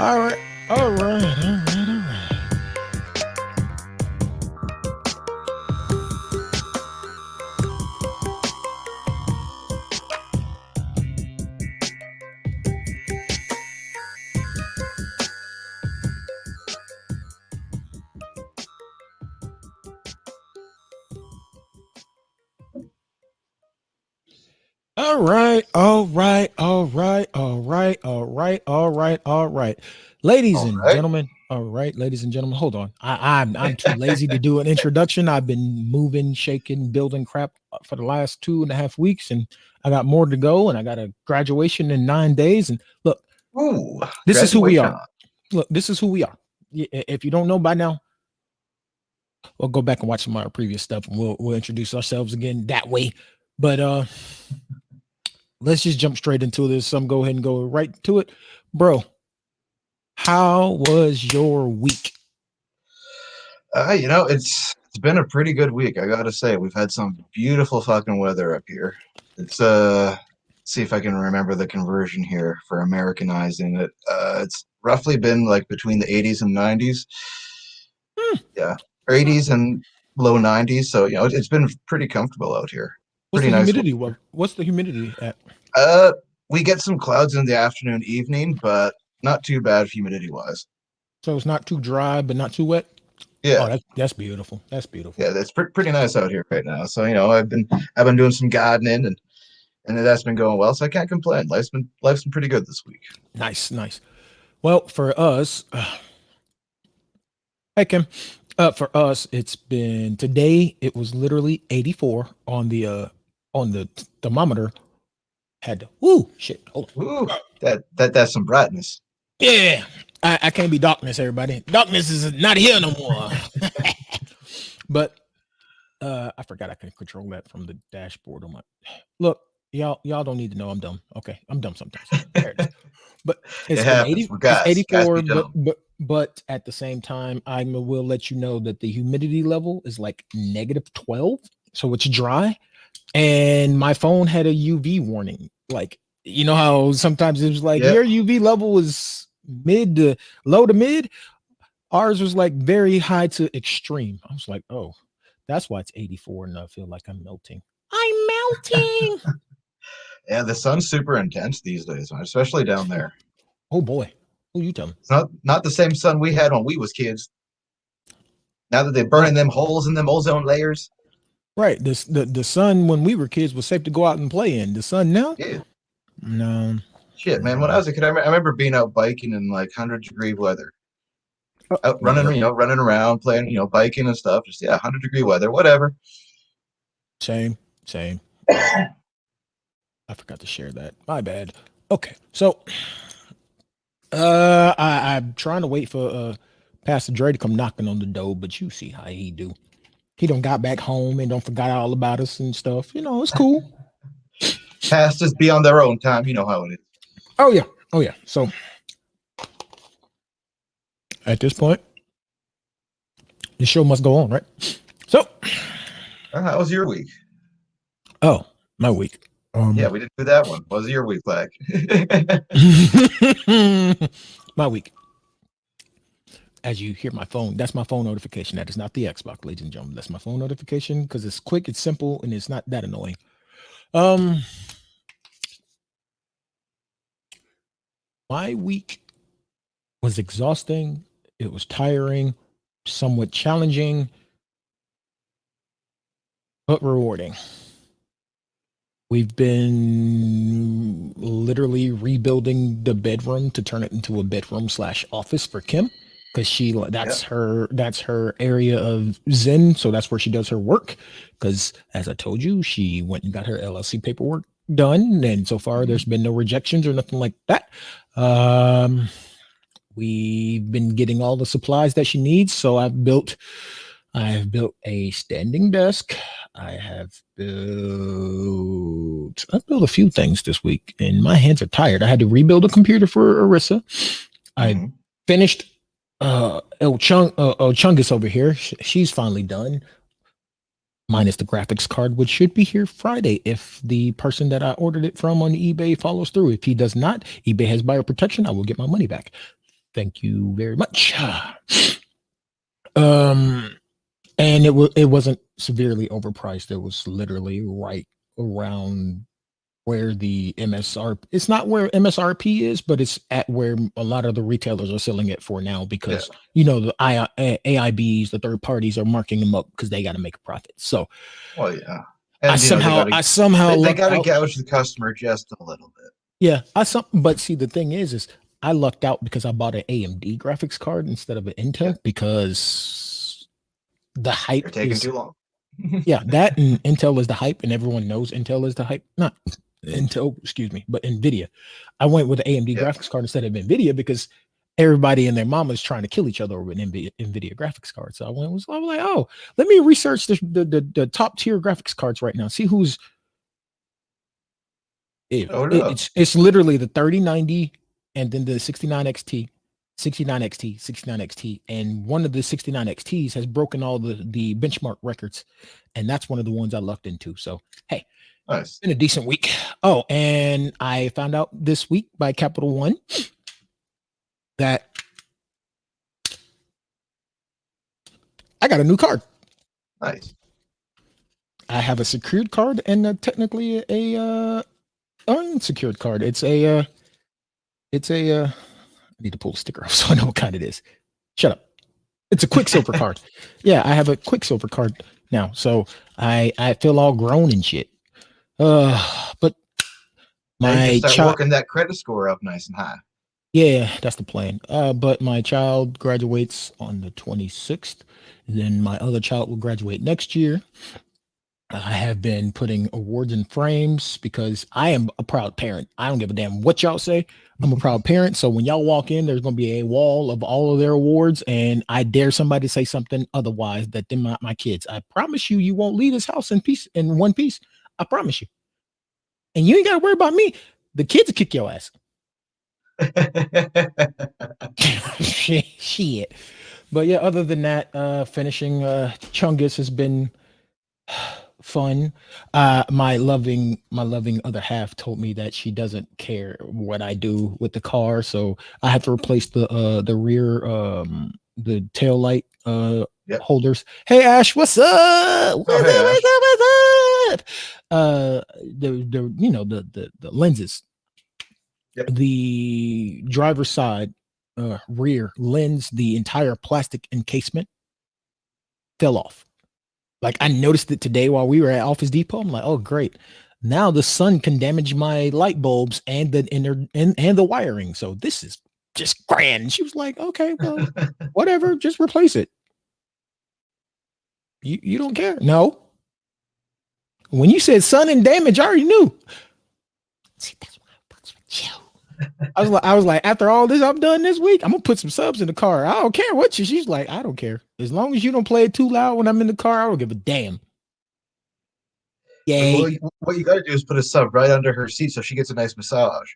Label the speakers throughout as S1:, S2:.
S1: All right. All right. All right. All right. All right, all right, all right, all right, all right, all right, all right. Ladies
S2: All
S1: and
S2: right.
S1: gentlemen, all right, ladies and gentlemen, hold on. I'm too lazy to do an introduction. I've been moving, shaking, building crap for the last 2.5 weeks, and I got more to go, and I got a graduation in 9 days. And look,
S2: Ooh,
S1: this is who we
S2: graduation.
S1: are. Look, this is who we are. If you don't know by now, we'll go back and watch some of our previous stuff, and we'll introduce ourselves again that way. But let's just jump straight into this. I'm go ahead and go right to it, bro. How was your week?
S2: It's been a pretty good week. I gotta say, we've had some beautiful fucking weather up here. It's see if I can remember the conversion here for Americanizing it. It's roughly been like between the 80s and 90s.
S1: Hmm,
S2: Yeah, or 80s and low 90s. So it's been pretty comfortable out here.
S1: what's
S2: Pretty
S1: the
S2: nice
S1: humidity?
S2: weather.
S1: What's the humidity at?
S2: Uh, we get some clouds in the afternoon, evening, but not too bad humidity wise.
S1: So it's not too dry, but not too wet. Oh,
S2: Yeah.
S1: that's beautiful. That's beautiful.
S2: Yeah, that's pretty nice out here right now. So I've been doing some gardening and that's been going well. So I can't complain. Life's been pretty good this week.
S1: Nice, nice. Well, for us, hey Kim, for us, it's been today. It was literally 84 on the thermometer. Had to, woo shit. Hold
S2: Ooh,
S1: on.
S2: that's some brightness.
S1: Yeah, I can't be darkness, everybody. Darkness is not here no more. But I forgot I can control that from the dashboard on my. Look, y'all don't need to know I'm dumb. Okay, I'm dumb sometimes. There it is. But
S2: It
S1: it's been
S2: happens.
S1: 80.
S2: We're
S1: It's
S2: guys be
S1: 84.
S2: dumb.
S1: But at the same time, I will let you know that the humidity level is like -12, so it's dry. And my phone had a UV warning. Like you know how sometimes it was like
S2: Yep.
S1: your UV level is mid to low to mid. Ours was like very high to extreme. I was like, oh, that's why it's 84 and I feel like I'm melting. I'm melting.
S2: Yeah, the sun's super intense these days, man, especially down there.
S1: Oh boy. Who you telling?
S2: It's not the same sun we had when we was kids. Now that they're
S1: Right.
S2: burning them holes in them ozone layers.
S1: Right. The sun when we were kids was safe to go out and play in. The sun now?
S2: Yeah.
S1: No.
S2: Shit, man. When I
S1: No.
S2: was a kid, I remember being out biking in like 100-degree weather. Out running,
S1: Yep.
S2: running around, playing, biking and stuff. Just 100-degree weather, whatever.
S1: Same. Same. I forgot to share that. My bad. Okay. So I'm trying to wait for Pastor Dre to come knocking on the door, but you see how he do. He don't got back home and don't forgot all about us and stuff. You know, it's cool.
S2: Pastors be on their own time. You know how it is.
S1: Oh yeah. Oh yeah. So at this point, the show must go on, right? So
S2: How was your week?
S1: oh, my week.
S2: Yeah, we didn't do that one. What was your week like?
S1: My week. As you hear my phone, that's my phone notification. That is not the Xbox, ladies and gentlemen. That's my phone notification because it's quick, it's simple, and it's not that annoying. Um, my week was exhausting. It was tiring, somewhat challenging, but rewarding. We've been literally rebuilding the bedroom to turn it into a bedroom slash office for Kim because
S2: Yeah.
S1: that's her area of zen. So that's where she does her work. Because as I told you, she went and got her LLC paperwork done, and so far
S2: Mhm.
S1: there's been no rejections or nothing like that. Um, we've been getting all the supplies that she needs. So I have built a standing desk. I've built a few things this week, and my hands are tired. I had to rebuild a computer for Arissa. I
S2: Mhm.
S1: finished El Chungus over here. She's finally done, minus the graphics card, which should be here Friday if the person that I ordered it from on eBay follows through. If he does not, eBay has buyer protection. I will get my money back. Thank you very much. And it wasn't severely overpriced. It was literally right around where the MSR. It's not where MSRP is, but it's at where a lot of the retailers are selling it for now because the AIBs, the third parties, are marking them up because they got to make a profit. So,
S2: well, yeah,
S1: and I somehow
S2: they got to gouge the customer just a little bit.
S1: Yeah, but see, the thing is I lucked out because I bought an AMD graphics card instead of an Intel because the hype
S2: You're taking too long.
S1: Yeah, that and Intel is the hype, and everyone knows Intel is the hype. Not Intel, excuse me, but Nvidia. I went with the AMD graphics card instead of Nvidia because everybody and their mama is trying to kill each other over an Nvidia graphics card. So I was like, oh, let me research the top tier graphics cards right now. See who's it's literally the 3090 and then the 69XT, 69XT, 69XT, and one of the 69XTs has broken all the benchmark records, and that's one of the ones I lucked into. So hey,
S2: nice.
S1: It's been a decent week. Oh, and I found out this week by Capital One that I got a new card.
S2: Nice.
S1: I have a secured card and technically a unsecured card. It's a I need to pull the sticker off so I know what kind it is. Shut up. It's a Quicksilver card. Yeah, I have a Quicksilver card now. So I feel all grown and shit. But
S2: my child working that credit score up nice and high.
S1: Yeah, that's the plan. But my child graduates on the 26th. Then my other child will graduate next year. I have been putting awards in frames because I am a proud parent. I don't give a damn what y'all say. I'm a proud parent. So when y'all walk in, there's going to be a wall of all of their awards. And I dare somebody to say something otherwise that they're not my kids. I promise you won't leave this house in one piece. I promise you. And you ain't got to worry about me. The kids will kick your ass. Shit. But yeah, other than that, finishing Chungus has been fun. My loving other half told me that she doesn't care what I do with the car, so I have to replace the rear the tail light holders. Hey Ash, what's up? What's up? The lenses. Yep. The driver's side rear lens, the entire plastic encasement fell off. Like I noticed it today while we were at Office Depot. I'm like, oh great. Now the sun can damage my light bulbs and the inner and the wiring. So this is just grand. And she was like, okay, well, whatever, just replace it. You don't care? No. When you said sun and damage, I already knew. See, that's why I fucks with you. I was like, after all this I've done this week, I'm gonna put some subs in the car. I don't care what she's like, I don't care. As long as you don't play it too loud when I'm in the car, I don't give a damn.
S2: Yay. What you gotta do is put a sub right under her seat so she gets a nice massage.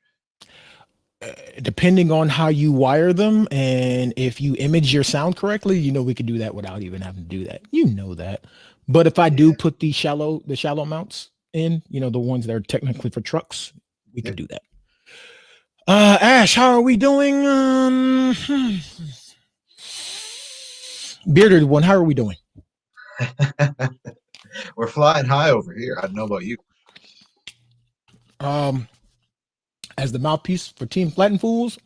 S1: Depending on how you wire them and if you image your sound correctly, we could do that without even having to do that. You know that. But if I do put the shallow mounts in, the ones that are technically for trucks, we could do that. Ash, how are we doing? Bearded one, how are we doing?
S2: We're flying high over here. I don't know about you.
S1: As the mouthpiece for Team Flatten Fools,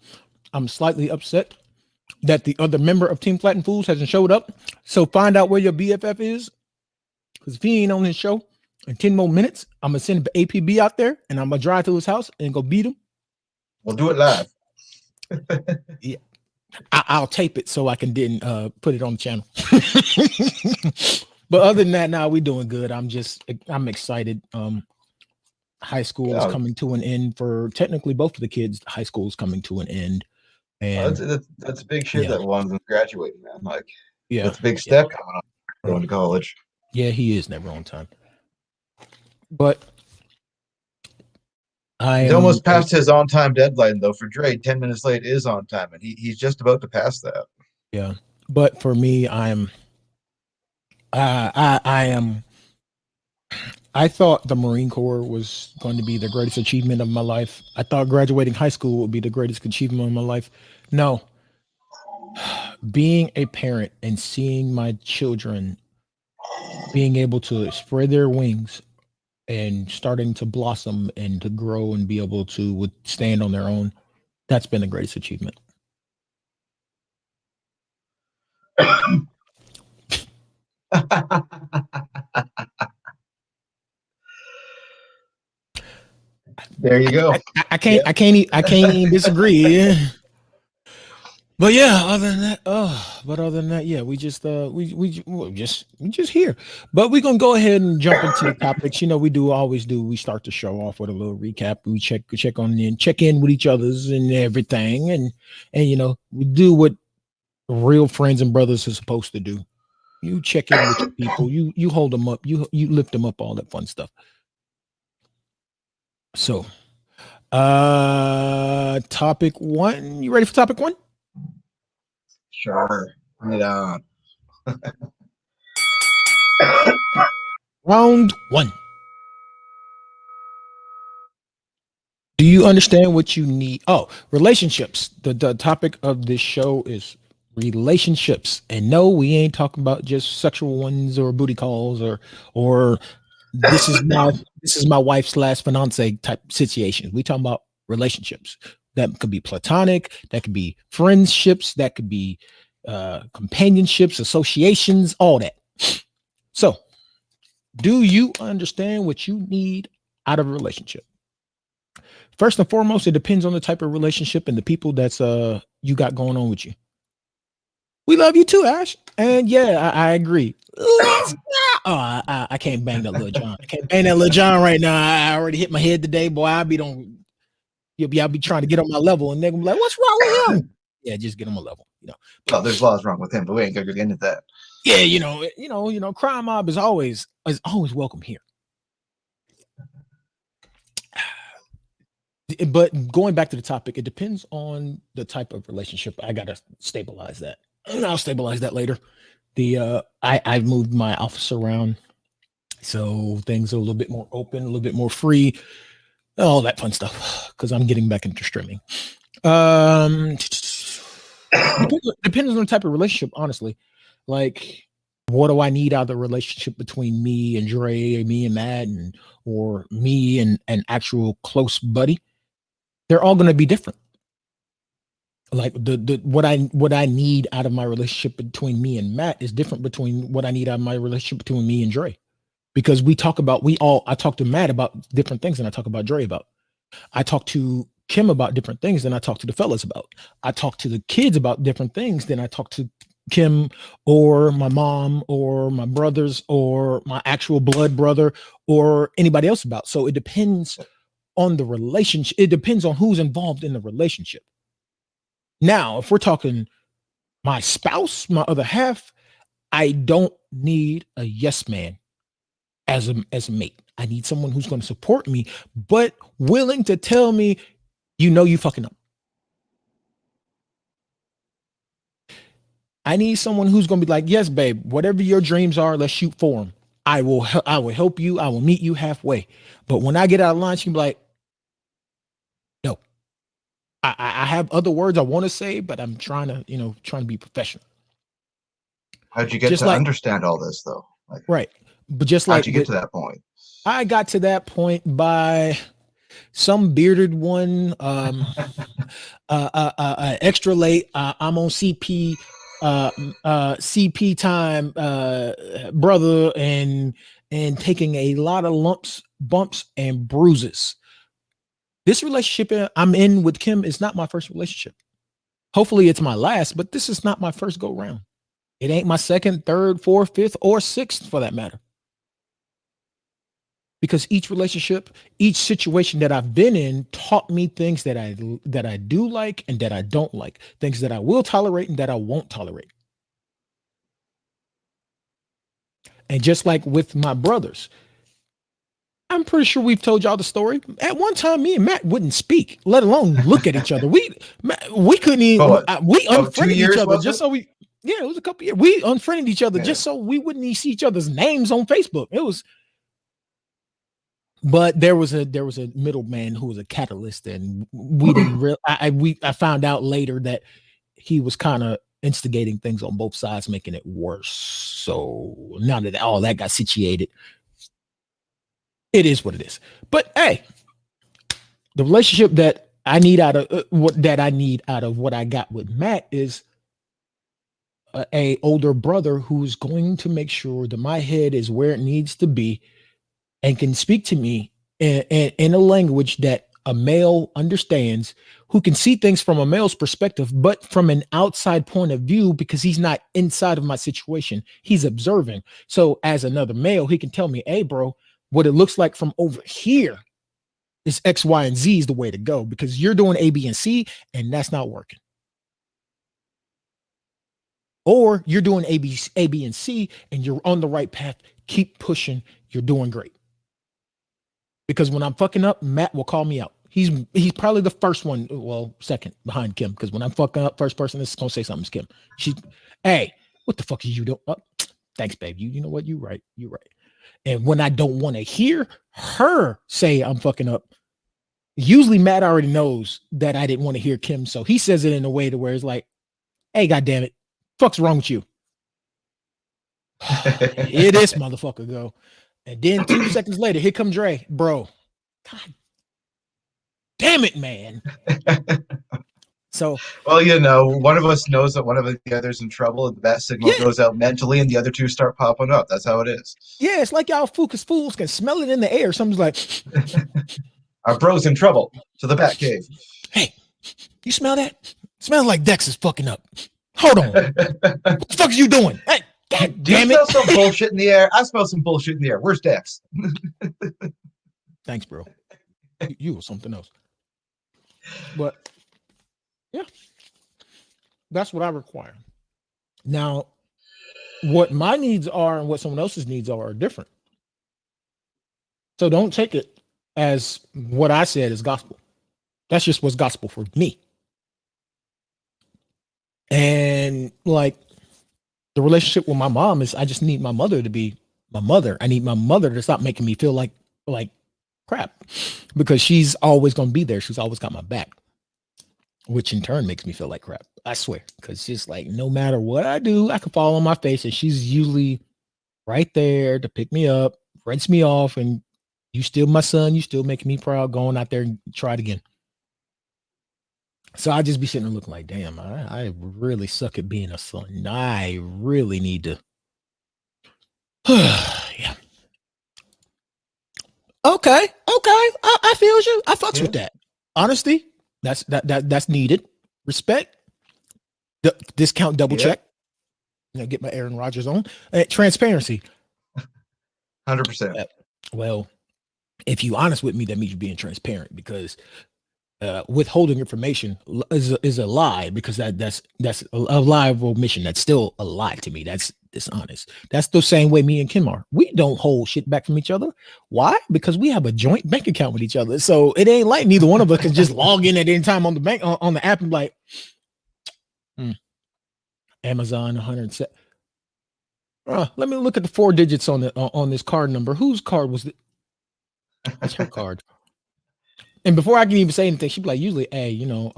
S1: I'm slightly upset that the other member of Team Flatten Fools hasn't showed up. So find out where your BFF is. Because if he ain't on his show in 10 more minutes, I'm going to send APB out there and I'm going to drive to his house and go beat him.
S2: We'll do it live.
S1: Yeah. I'll tape it so I can then put it on the channel. But other than that, now we're doing good. I'm excited. High school is coming to an end for technically both of the kids. High school is coming to an end. And
S2: that's big shit that one's graduating, man. Like, that's a big step coming up going to college.
S1: Yeah, he is never on time. But
S2: he's almost passed his on-time deadline, though. For Dre, 10 minutes late is on time, and he's just about to pass that.
S1: Yeah, but for me, I thought the Marine Corps was going to be the greatest achievement of my life. I thought graduating high school would be the greatest achievement of my life. No, being a parent and seeing my children being able to spread their wings and starting to blossom and to grow and be able to withstand on their own, that's been the greatest achievement.
S2: There you go.
S1: I can't even disagree. But yeah, other than that, yeah, we just here. But we're gonna go ahead and jump into the topics. You know, we start the show off with a little recap. We check in with each other's and everything, and you know, we do what real friends and brothers are supposed to do. You check in with your people, you hold them up, you lift them up, all that fun stuff. So topic one. You ready for topic one?
S2: Sure. Bring it on.
S1: Round one. Do you understand what you need? Oh, relationships. The topic of this show is relationships. And no, we ain't talking about just sexual ones or booty calls or this is my wife's last fiance type situation. We talking about relationships. That could be platonic, that could be friendships, that could be companionships, associations, all that. So, do you understand what you need out of a relationship? First and foremost, it depends on the type of relationship and the people that's you got going on with you. We love you too, Ash. And yeah, I agree. I can't bang that little John. I can't bang that little John right now. I already hit my head today, boy. I'll be trying to get on my level, and they're gonna be like, "What's wrong with him?" Yeah, just get on my level, you know.
S2: Well, there's laws wrong with him, but we ain't gonna get into that.
S1: Yeah, you know, crime mob is always welcome here. But going back to the topic, it depends on the type of relationship. I gotta stabilize that, and I'll stabilize that later. I've moved my office around, so things are a little bit more open, a little bit more free, all that fun stuff. Because I'm getting back into streaming. Depends on the type of relationship, honestly. Like, what do I need out of the relationship between me and Dre, me and Matt, or me and an actual close buddy? They're all going to be different. Like what I need out of my relationship between me and Matt is different between what I need out of my relationship between me and Dre. Because I talk to Matt about different things than I talk about Dre about. I talk to Kim about different things than I talk to the fellas about. I talk to the kids about different things than I talk to Kim or my mom or my brothers or my actual blood brother or anybody else about. So it depends on the relationship. It depends on who's involved in the relationship. Now, if we're talking my spouse, my other half, I don't need a yes man as a mate. I need someone who's going to support me, but willing to tell me, you fucking up. I need someone who's going to be like, yes, babe, whatever your dreams are, let's shoot for them. I will help you. I will meet you halfway. But when I get out of line, she can be like, no, I have other words I want to say, but I'm trying to be professional.
S2: How'd you get to understand all this though?
S1: Like, right. But just like,
S2: how'd you get to that point?
S1: I got to that point by some bearded one, extra late. I'm on CP time, brother, and taking a lot of lumps, bumps, and bruises. This relationship I'm in with Kim is not my first relationship. Hopefully it's my last, but this is not my first go round. It ain't my second, third, fourth, fifth, or sixth for that matter. Because each relationship, each situation that I've been in taught me things that I do like and that I don't like, things that I will tolerate and that I won't tolerate. And just like with my brothers, I'm pretty sure we've told y'all the story. At one time, me and Matt wouldn't speak, let alone look at each other. We couldn't even. We unfriended each other just so we. Yeah, it was a couple years. We unfriended each other just so we wouldn't even see each other's names on Facebook. It was. But there was a middleman who was a catalyst, and we didn't really. I found out later that he was kind of instigating things on both sides, making it worse. So now that all that got situated, it is what it is. But hey, the relationship that I need out of what I got with Matt is a older brother who's going to make sure that my head is where it needs to be and can speak to me in a language that a male understands, who can see things from a male's perspective, but from an outside point of view, because he's not inside of my situation. He's observing. So as another male, he can tell me, hey, bro, what it looks like from over here is X, Y, and Z is the way to go, because you're doing A, B, and C, and that's not working. Or you're doing A, B, and C, and you're on the right path. Keep pushing. You're doing great. Because when I'm fucking up, Matt will call me out. He's probably the first one, well, second behind Kim. Because when I'm fucking up, first person that's gonna say something is Kim. Hey, what the fuck are you doing? Oh, thanks, babe. You know what? You're right. And when I don't want to hear her say I'm fucking up, usually Matt already knows that I didn't want to hear Kim, so he says it in a way to where it's like, hey, goddamn it, fuck's wrong with you? Here this motherfucker go. And then 2 seconds later, here comes Dre. Bro, God damn it, man. So,
S2: well, you know, one of us knows that one of the other's in trouble, and that signal goes out mentally, and the other two start popping up. That's how it is.
S1: Yeah, it's like y'all fools can smell it in the air. Something's like,
S2: our bro's in trouble. To the Bat Cave.
S1: Hey, you smell that? Smells like Dex is fucking up. Hold on. What the fuck are you doing? Hey, God damn it.
S2: You smell some bullshit in the air. I smell some bullshit in the air. Where's Dex?
S1: Thanks, bro. You were something else. But yeah, that's what I require. Now, what my needs are and what someone else's needs are different. So don't take it as what I said is gospel. That's just what's gospel for me. And like the relationship with my mom is, I just need my mother to be my mother. I need my mother to stop making me feel like crap, because she's always going to be there. She's always got my back, which in turn makes me feel like crap. I swear. Because she's like, no matter what I do, I can fall on my face, and she's usually right there to pick me up, rinse me off, and you still my son, you still making me proud, going out there and try it again. So I just be sitting there looking like, damn, I really suck at being a son. I really need to. Yeah. Okay. I feel you. I fucks with that. Honesty. That's needed. Respect. Discount double check. You know, get my Aaron Rodgers on. Transparency.
S2: 100%.
S1: Well, if you honest with me, that means you're being transparent, because withholding information is a lie, because that's a lie of omission. That's still a lie to me. That's dishonest. That's the same way me and Kim are. We don't hold shit back from each other. Why? Because we have a joint bank account with each other. So it ain't like neither one of us can just log in at any time on the bank on the app and be like, Amazon 107. Let me look at the 4 digits on this card number. Whose card was it? That's her card. And before I can even say anything, she'd be like, usually, hey, you know,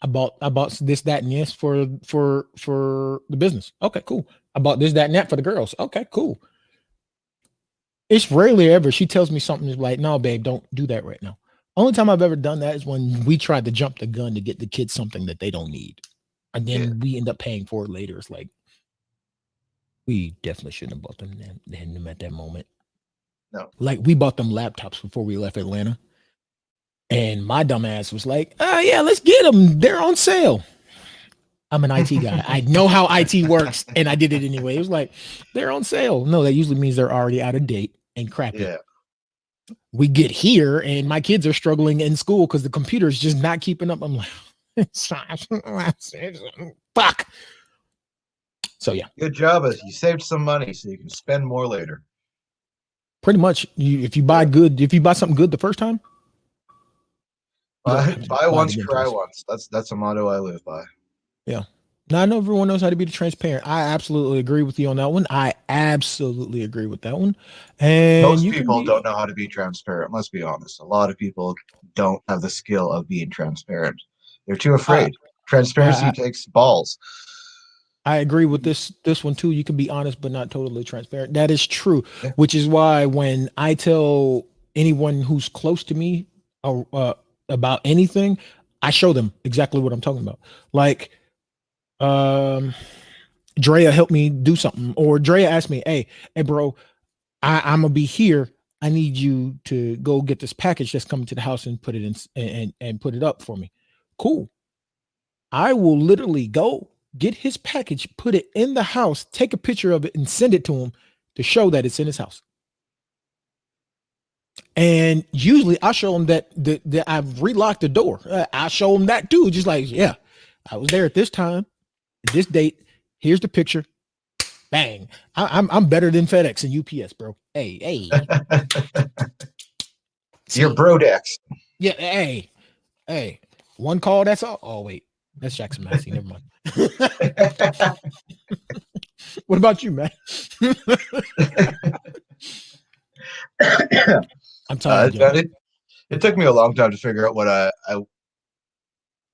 S1: I bought this, that, and yes for the business. Okay, cool. I bought this, that, and that for the girls. Okay, cool. It's rarely ever she tells me something like, no, babe, don't do that right now. Only time I've ever done that is when we tried to jump the gun to get the kids something that they don't need. And then we end up paying for it later. It's like, we definitely shouldn't have bought them at that moment.
S2: No.
S1: Like, we bought them laptops before we left Atlanta. And my dumb ass was like, yeah, let's get them. They're on sale. I'm an IT guy. I know how IT works, and I did it anyway. It was like, they're on sale. No, that usually means they're already out of date and crappy. Yeah. We get here, and my kids are struggling in school because the computer is just not keeping up. I'm like, fuck. So, yeah.
S2: Good job. You saved some money so you can spend more later.
S1: Pretty much. If you buy something good the first time,
S2: buy once, cry once. That's a motto I live by.
S1: Yeah. Now I know everyone knows how to be transparent. I absolutely agree with you on that one. I absolutely agree with that one. And
S2: most people don't know how to be transparent. Let's be honest. A lot of people don't have the skill of being transparent. They're too afraid. Transparency takes balls.
S1: I agree with this one too. You can be honest but not totally transparent. That is true,
S2: Yeah.
S1: which is why when I tell anyone who's close to me about anything, I show them exactly what I'm talking about. Like, Drea helped me do something, or Drea asked me, "Hey, bro, I'm gonna be here. I need you to go get this package that's coming to the house and put it in and put it up for me." Cool. I will literally go get his package, put it in the house, take a picture of it, and send it to him to show that it's in his house. And usually I show him that I've relocked the door. I show him that too. Just like, yeah, I was there at this time, this date. Here's the picture. Bang. I'm better than FedEx and UPS, bro. Hey.
S2: Your Brodex.
S1: Yeah, hey. One call, that's all. Oh, wait. That's Jackson Massey. Never mind. What about you, man? I'm tired.
S2: It took me a long time to figure out what I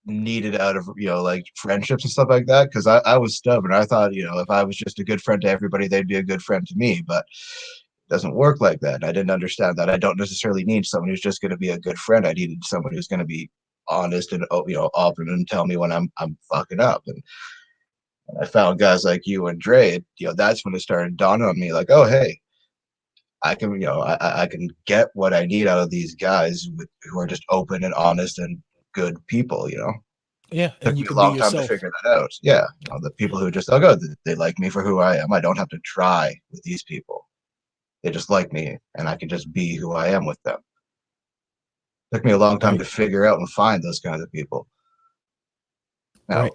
S2: needed out of, like friendships and stuff like that, because I was stubborn. I thought, if I was just a good friend to everybody, they'd be a good friend to me, but it doesn't work like that. I didn't understand that. I don't necessarily need someone who's just going to be a good friend. I needed someone who's going to be honest and open and tell me when I'm fucking up. And I found guys like you and Dre. That's when it started dawning on me, like, oh hey, I can I can get what I need out of these guys who are just open and honest and good people.
S1: Yeah,
S2: Took
S1: and you
S2: me a
S1: can
S2: long
S1: be
S2: time to
S1: yourself.
S2: figure that out. Yeah, the people who just they like me for who I am. I don't have to try with these people. They just like me, and I can just be who I am with them. Took me a long time
S1: Right.
S2: to figure out and find those kinds of people. Now,
S1: Right.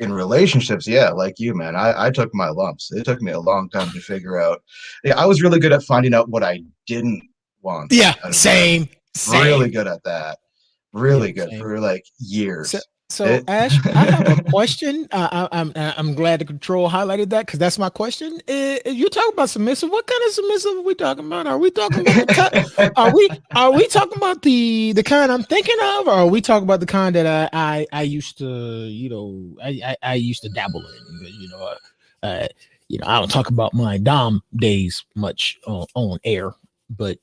S2: in relationships, yeah, like you, man, I took my lumps. It took me a long time to figure out. Yeah, I was really good at finding out what I didn't want.
S1: Yeah,
S2: out of
S1: same.
S2: Really good at that. Really
S1: Yeah,
S2: good
S1: same.
S2: for like years.
S1: So Ash, I have a question. I'm glad the control highlighted that because that's my question. You talk about submissive. What kind of submissive are we talking about? Are we talking about are we talking about the kind I'm thinking of, or are we talking about the kind that I used to I used to dabble in? I don't talk about my dom days much on air, but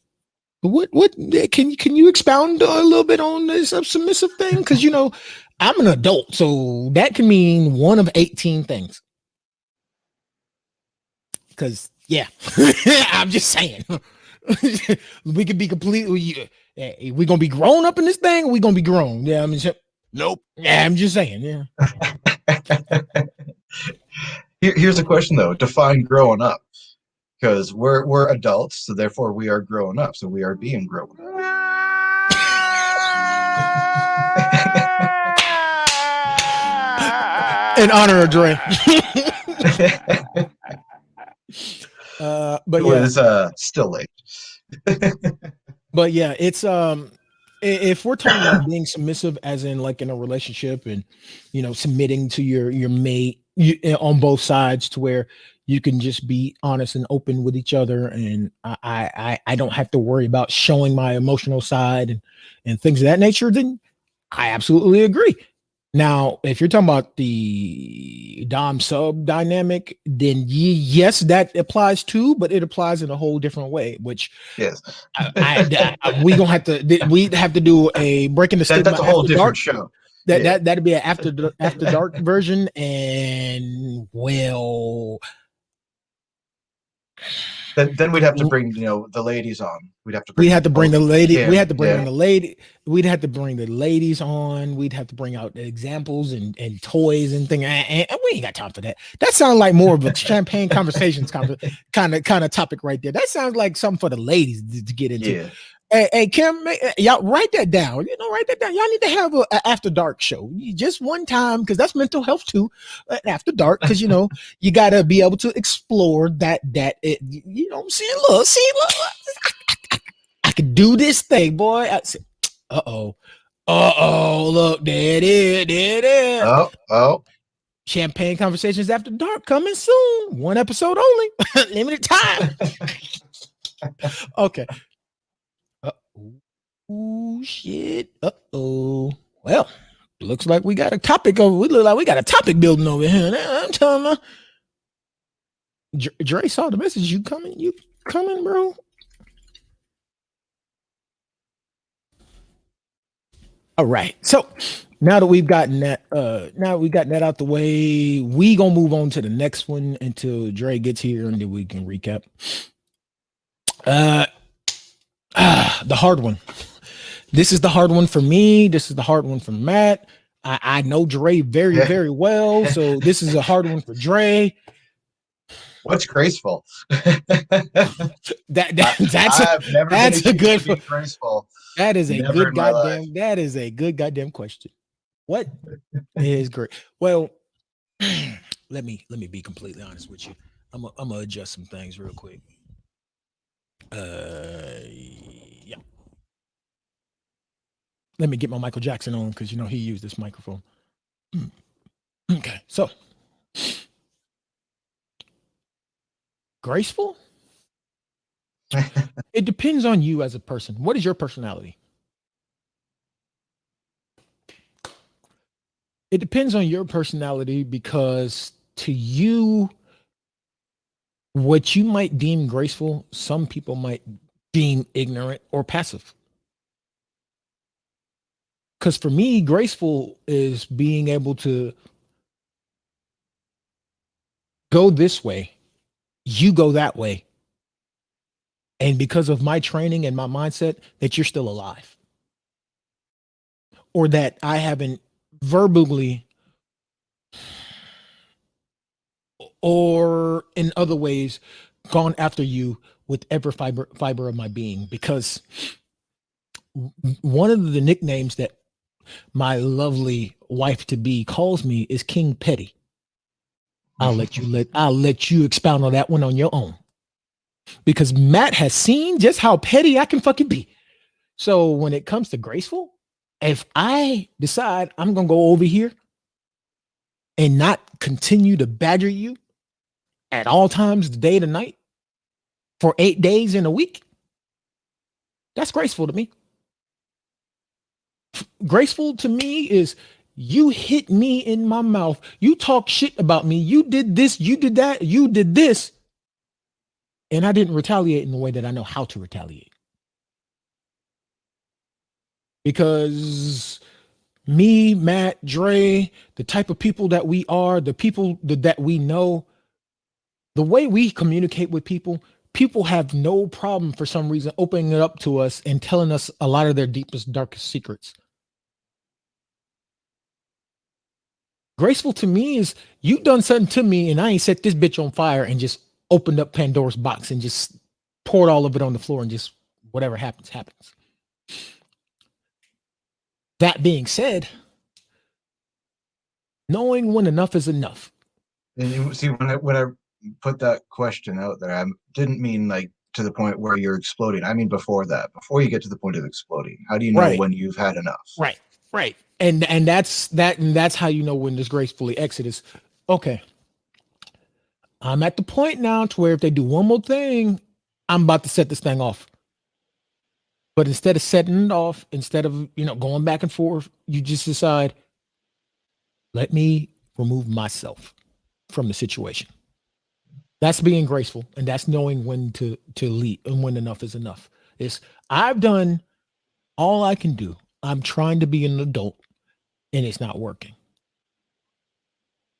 S1: what can you expound a little bit on this submissive thing? Because I'm an adult, so that can mean one of 18 things. Because yeah, I'm just saying. We could be completely we gonna be grown up in this thing, or we gonna be grown. Yeah, I mean, nope. Yeah, I'm just saying. Yeah.
S2: Here's a question though: define growing up, because we're adults, so therefore we are grown up, so we are being grown up.
S1: In honor of Dre. But
S2: it
S1: yeah,
S2: was still late.
S1: but yeah, it's if we're talking about being submissive as in like in a relationship and submitting to your mate on both sides to where you can just be honest and open with each other, and I don't have to worry about showing my emotional side and things of that nature, then I absolutely agree. Now, if you're talking about the Dom sub dynamic, then yes, that applies too, but it applies in a whole different way. Which
S2: yes,
S1: we gonna have to we'd have to do a breaking the stigma.
S2: That's a whole different
S1: dark
S2: show.
S1: That'd be an after dark version, and well,
S2: then we'd have to bring the ladies on. We'd have to
S1: bring the lady.
S2: Kim,
S1: We had to bring
S2: yeah.
S1: the lady. We'd have to bring the ladies on. We'd have to bring out the examples and toys and things. And we ain't got time for that. That sounds like more of a champagne conversations kind of topic right there. That sounds like something for the ladies to get into.
S2: Yeah.
S1: Hey, Kim, y'all write that down. Write that down. Y'all need to have a after dark show just one time, because that's mental health too. After dark, because you got to be able to explore that. Look, I can do this thing, boy. Uh-oh, look, there it is.
S2: Oh.
S1: Champagne Conversations After Dark coming soon. One episode only, limited time. Okay. Oh shit. Well, Looks like we got a topic over. We look like we got a topic building over here. I'm telling you. Dre saw the message. You coming, bro? All right. So now that we've gotten that, out the way, we gonna move on to the next one until Dre gets here, and then we can recap. The hard one. This is the hard one for me. This is the hard one for Matt. I know Dre very, very well, so this is a hard one for Dre.
S2: What's graceful?
S1: That's a good
S2: graceful.
S1: That is a good goddamn. That is a good goddamn question. What is great? Well, let me be completely honest with you. I'm gonna adjust some things real quick. Yeah. Let me get my Michael Jackson on because he used this microphone. Okay, so graceful. It depends on you as a person. What is your personality? It depends on your personality because to you, what you might deem graceful, some people might deem ignorant or passive. Because for me, graceful is being able to go this way, you go that way. And because of my training and my mindset, that you're still alive. Or that I haven't verbally or in other ways gone after you with every fiber of my being. Because one of the nicknames that my lovely wife to be calls me is King Petty. I'll let you expound on that one on your own. Because Matt has seen just how petty I can fucking be. So when it comes to graceful, if I decide I'm going to go over here and not continue to badger you at all times, day to night, for 8 days in a week, that's graceful to me. Graceful to me is you hit me in my mouth. You talk shit about me. You did this, you did that, you did this. And I didn't retaliate in the way that I know how to retaliate. Because me, Matt, Dre, the type of people that we are, the people that we know, the way we communicate with people, people have no problem for some reason opening it up to us and telling us a lot of their deepest, darkest secrets. Graceful to me is you done something to me and I ain't set this bitch on fire and just opened up Pandora's box and just poured all of it on the floor and just whatever happens, happens. That being said, knowing when enough is enough.
S2: And you see, when I put that question out there, I didn't mean like to the point where you're exploding. I mean before that, before you get to the point of exploding. How do you know when you've had enough? Right.
S1: And that's how you know when this gracefully exodus. Okay. I'm at the point now to where if they do one more thing, I'm about to set this thing off. But instead of setting it off, instead of, going back and forth, you just decide, let me remove myself from the situation. That's being graceful. And that's knowing when to leave and when enough is enough. I've done all I can do. I'm trying to be an adult and it's not working.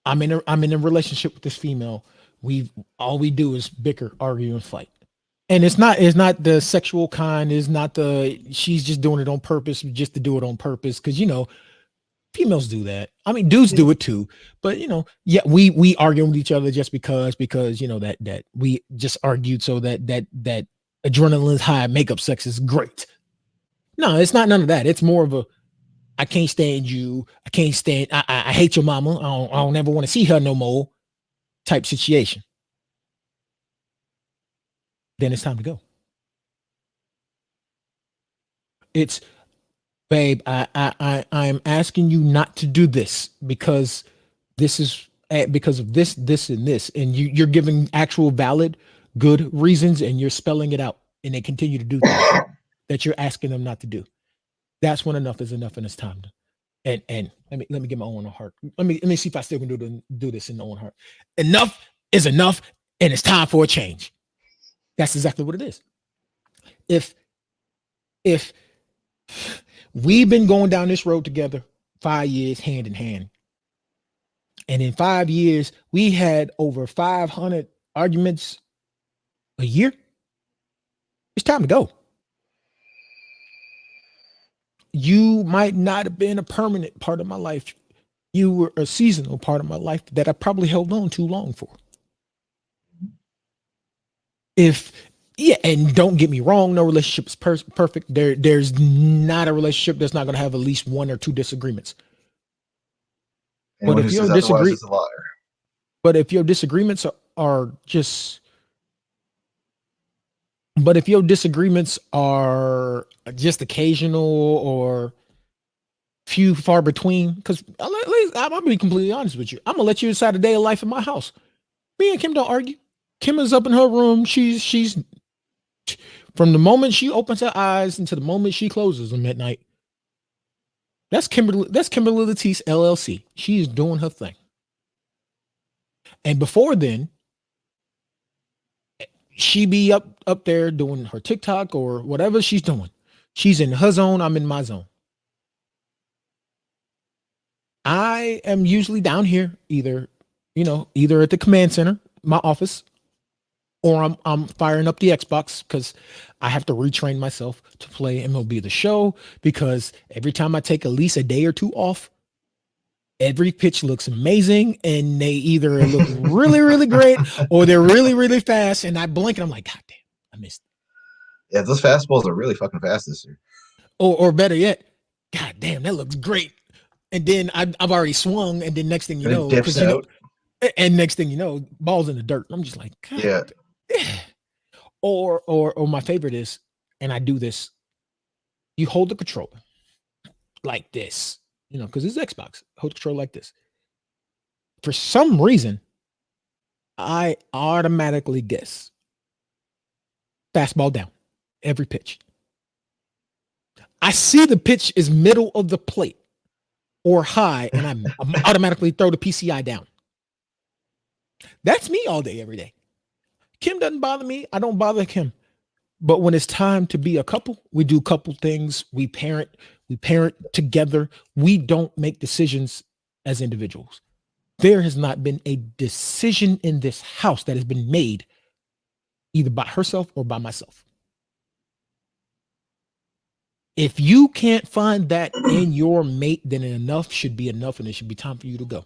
S1: I'm in a relationship with this female. All we do is bicker, argue, and fight. And it's not the sexual kind, it's not she's just doing it on purpose, just to do it on purpose. Cause females do that. I mean, dudes do it too, but we argue with each other just because that we just argued so that adrenaline high makeup sex is great. No, it's not none of that. It's more of a, I can't stand you. I hate your mama. I don't ever want to see her no more type situation. Then it's time to go. It's, babe, I'm asking you not to do this because this is because of this, and this, and you're giving actual valid, good reasons, and you're spelling it out, and they continue to do things that you're asking them not to do. That's when enough is enough, and it's time And let me get my own heart. Let me see if I still can do this in my own heart. Enough is enough, and it's time for a change. That's exactly what it is. If we've been going down this road together 5 years hand in hand, and in 5 years we had over 500 arguments a year, it's time to go. You might not have been a permanent part of my life. You were a seasonal part of my life that I probably held on too long for. And don't get me wrong, no relationship is perfect. There's not a relationship that's not going to have at least one or two disagreements.
S2: Anyone who says otherwise is a liar.
S1: But if your disagreements are just occasional or few far between, because I'm gonna be completely honest with you, I'm gonna let you decide the day of life in my house. Me and Kim don't argue. Kim is up in her room. She's from the moment she opens her eyes until the moment she closes them at night. That's Kimberly Latisse LLC. She's doing her thing. And before then, she be up there doing her TikTok or whatever she's doing. She's in her zone. I'm in my zone. I am usually down here, either at the command center, my office, or I'm firing up the Xbox because I have to retrain myself to play MLB The Show, because every time I take at least a day or two off, every pitch looks amazing, and they either look really, really great or they're really, really fast, and I blink and I'm like, God damn, I missed it.
S2: Yeah, those fastballs are really fucking fast this year.
S1: Or better yet, God damn, that looks great. And then I've already swung, and then next thing you know, and next thing you know, ball's in the dirt. I'm just like, God.
S2: Yeah.
S1: Or my favorite is, and I do this, you hold the controller like this, because it's Xbox. Hold the controller like this. For some reason, I automatically guess fastball down every pitch. I see the pitch is middle of the plate or high, and I'm automatically throw the PCI down. That's me all day, every day. Kim doesn't bother me. I don't bother Kim. But when it's time to be a couple, we do couple things. We parent together. We don't make decisions as individuals. There has not been a decision in this house that has been made either by herself or by myself. If you can't find that in your mate, then enough should be enough, and it should be time for you to go.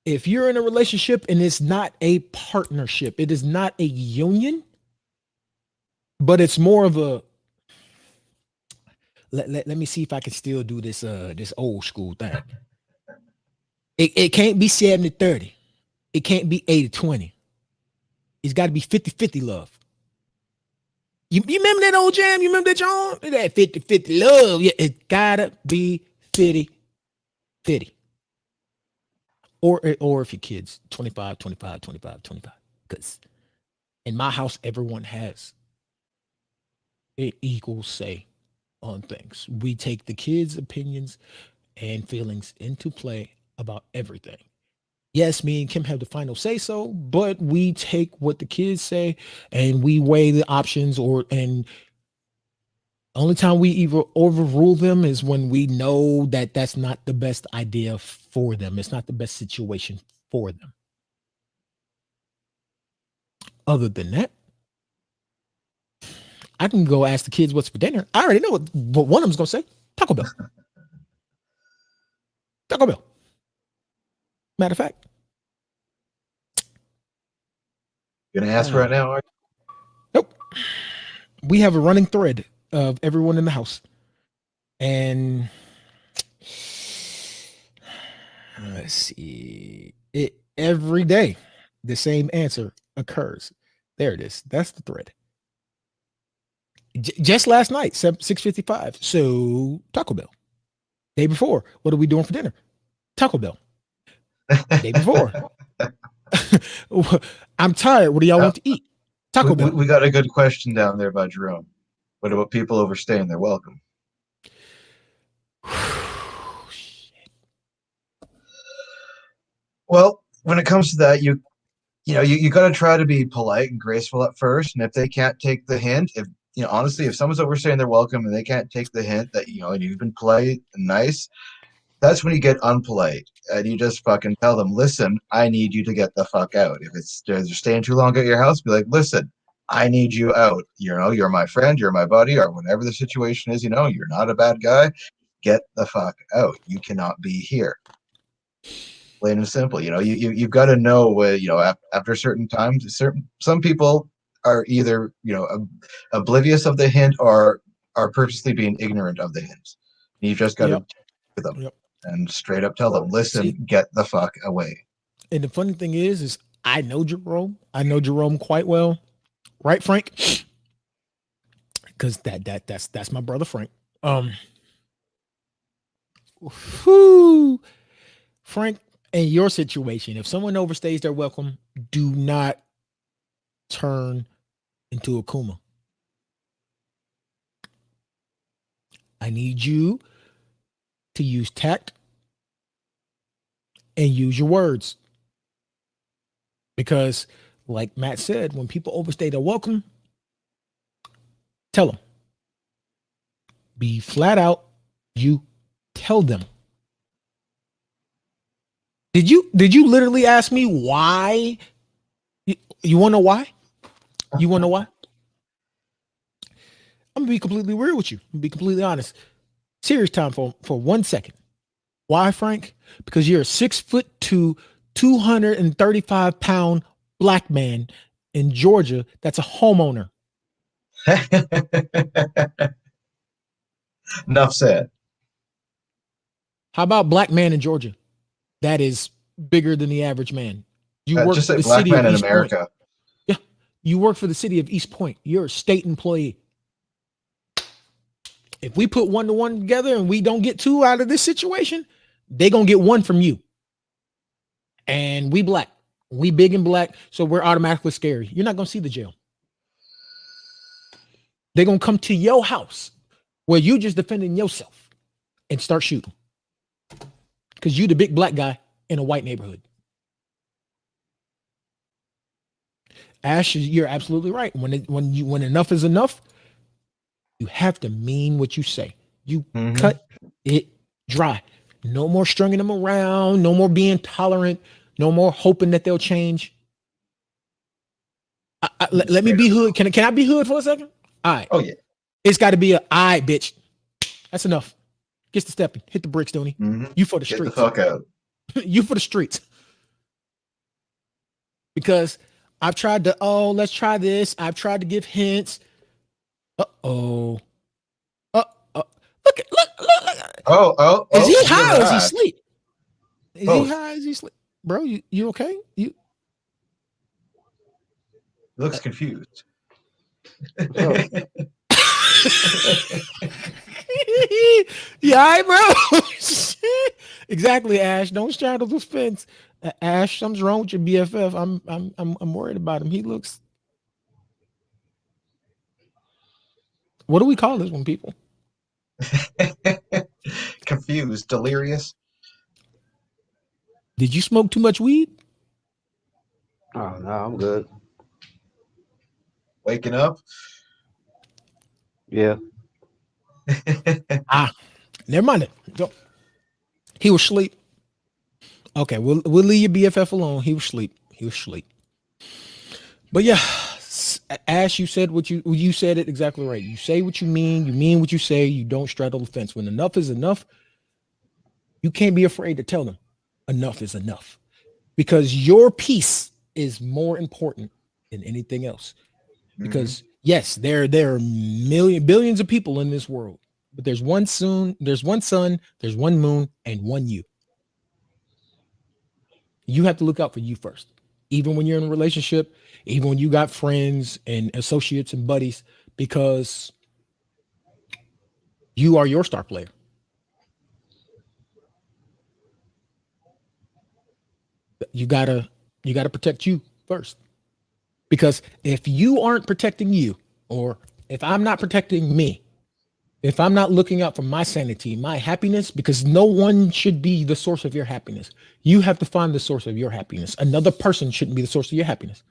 S1: If you're in a relationship and it's not a partnership, it is not a union, but it's more of a, let me see if I can still do this this old school thing. It can't be 70-30. It can't be 80-20. It's got to be 50-50 love. You remember that old jam? You remember that John? That 50-50 love. Yeah, it gotta be 50-50. Or if your kids 25, 25, 25, 25. Because in my house, everyone has an equal say on things. We take the kids' opinions and feelings into play about everything. Yes, me and Kim have the final say so, but we take what the kids say and we weigh the options, and only time we either overrule them is when we know that that's not the best idea for them. It's not the best situation for them. Other than that, I can go ask the kids what's for dinner. I already know what one of them's going to say. Taco Bell. Taco Bell. Matter of fact.
S2: You're going to ask right now, are you?
S1: Nope. We have a running thread of everyone in the house. And let's see. Every day, the same answer occurs. There it is. That's the thread. Just last night, 6:55. So Taco Bell. Day before, what are we doing for dinner? Taco Bell. Day before. I'm tired. What do y'all want to eat? Taco Bell.
S2: We got a good question down there by Jerome. What about people overstaying their welcome? Well, when it comes to that, you got to try to be polite and graceful at first, and if they can't take the hint, if honestly, if someone's overstaying their welcome and they can't take the hint that and you've been polite and nice, that's when you get unpolite and you just fucking tell them, listen, I need you to get the fuck out. If they're staying too long at your house, be like, listen, I need you out. You're my friend, you're my buddy, or whatever the situation is. You're not a bad guy. Get the fuck out. You cannot be here. Plain and simple. You've got to know what after certain times. Some people are either oblivious of the hint or are purposely being ignorant of the hint. You've just got
S1: Yep.
S2: to them
S1: Yep.
S2: and straight up tell them, listen,
S1: See,
S2: get the fuck away.
S1: and the funny thing is I know Jerome. I know Jerome quite well, right, Frank? Because that's my brother Frank. Whew. Frank, in your situation, if someone overstays their welcome, do not turn into a Kuma. I need you to use tact and use your words. Because, like Matt said, when people overstay their welcome, tell them. Be flat out. You tell them. Did you literally ask me why? You want to know why? You want to know why? I'm gonna be completely real with you. I'm gonna be completely honest. Serious time for 1 second. Why, Frank? Because you're a 6'2", 235-pound black man in Georgia that's a homeowner.
S2: Enough said.
S1: How about black man in Georgia that is bigger than the average man? You work
S2: Just
S1: for
S2: say
S1: the
S2: black
S1: city
S2: man
S1: of
S2: in
S1: East
S2: America.
S1: Point. Yeah, you work for the city of East Point. You're a state employee. If we put 1 to 1 together and we don't get 2 out of this situation, they gonna get 1 from you. And we black, we big and black, so we're automatically scary. You're not gonna see the jail. They're gonna come to your house where you just defending yourself and start shooting because you the big black guy in a white neighborhood. Ash, you're absolutely right. When enough is enough, you have to mean what you say. You cut it dry. No more stringing them around. No more being tolerant. No more hoping that they'll change. Let me be hood. Can I be hood for a second? All right.
S2: Oh yeah.
S1: It's got to be a all right, bitch. That's enough. Get the stepping. Hit the bricks, Dooney. You for the
S2: Get
S1: streets.
S2: the fuck out.
S1: You for the streets. Because I've tried to, let's try this. I've tried to give hints. Look. Is he high or is he asleep? Is he high? Is he asleep? Bro, you okay? You
S2: looks confused.
S1: Yeah, bro. Exactly, Ash. Don't straddle the fence. Ash, something's wrong with your BFF. I'm worried about him. He looks. What do we call this when people?
S2: Confused, delirious.
S1: Did you smoke too much weed?
S3: Oh no, I'm good.
S2: Waking up.
S3: Yeah.
S1: Never mind it. Go. He was asleep. Okay, we'll leave your BFF alone. He was asleep. But yeah, Ash, you said you said it exactly right. You say what you mean what you say, you don't straddle the fence. When enough is enough, you can't be afraid to tell them enough is enough. Because your peace is more important than anything else. Because yes, there are billions of people in this world, but there's one sun, there's one moon, and one you. You have to look out for you first. Even when you're in a relationship, even when you got friends and associates and buddies, because you are your star player. You gotta protect you first. Because if you aren't protecting you, or if I'm not protecting me, If I'm not looking out for my sanity, my happiness, because no one should be the source of your happiness. You have to find the source of your happiness. Another person shouldn't be the source of your happiness.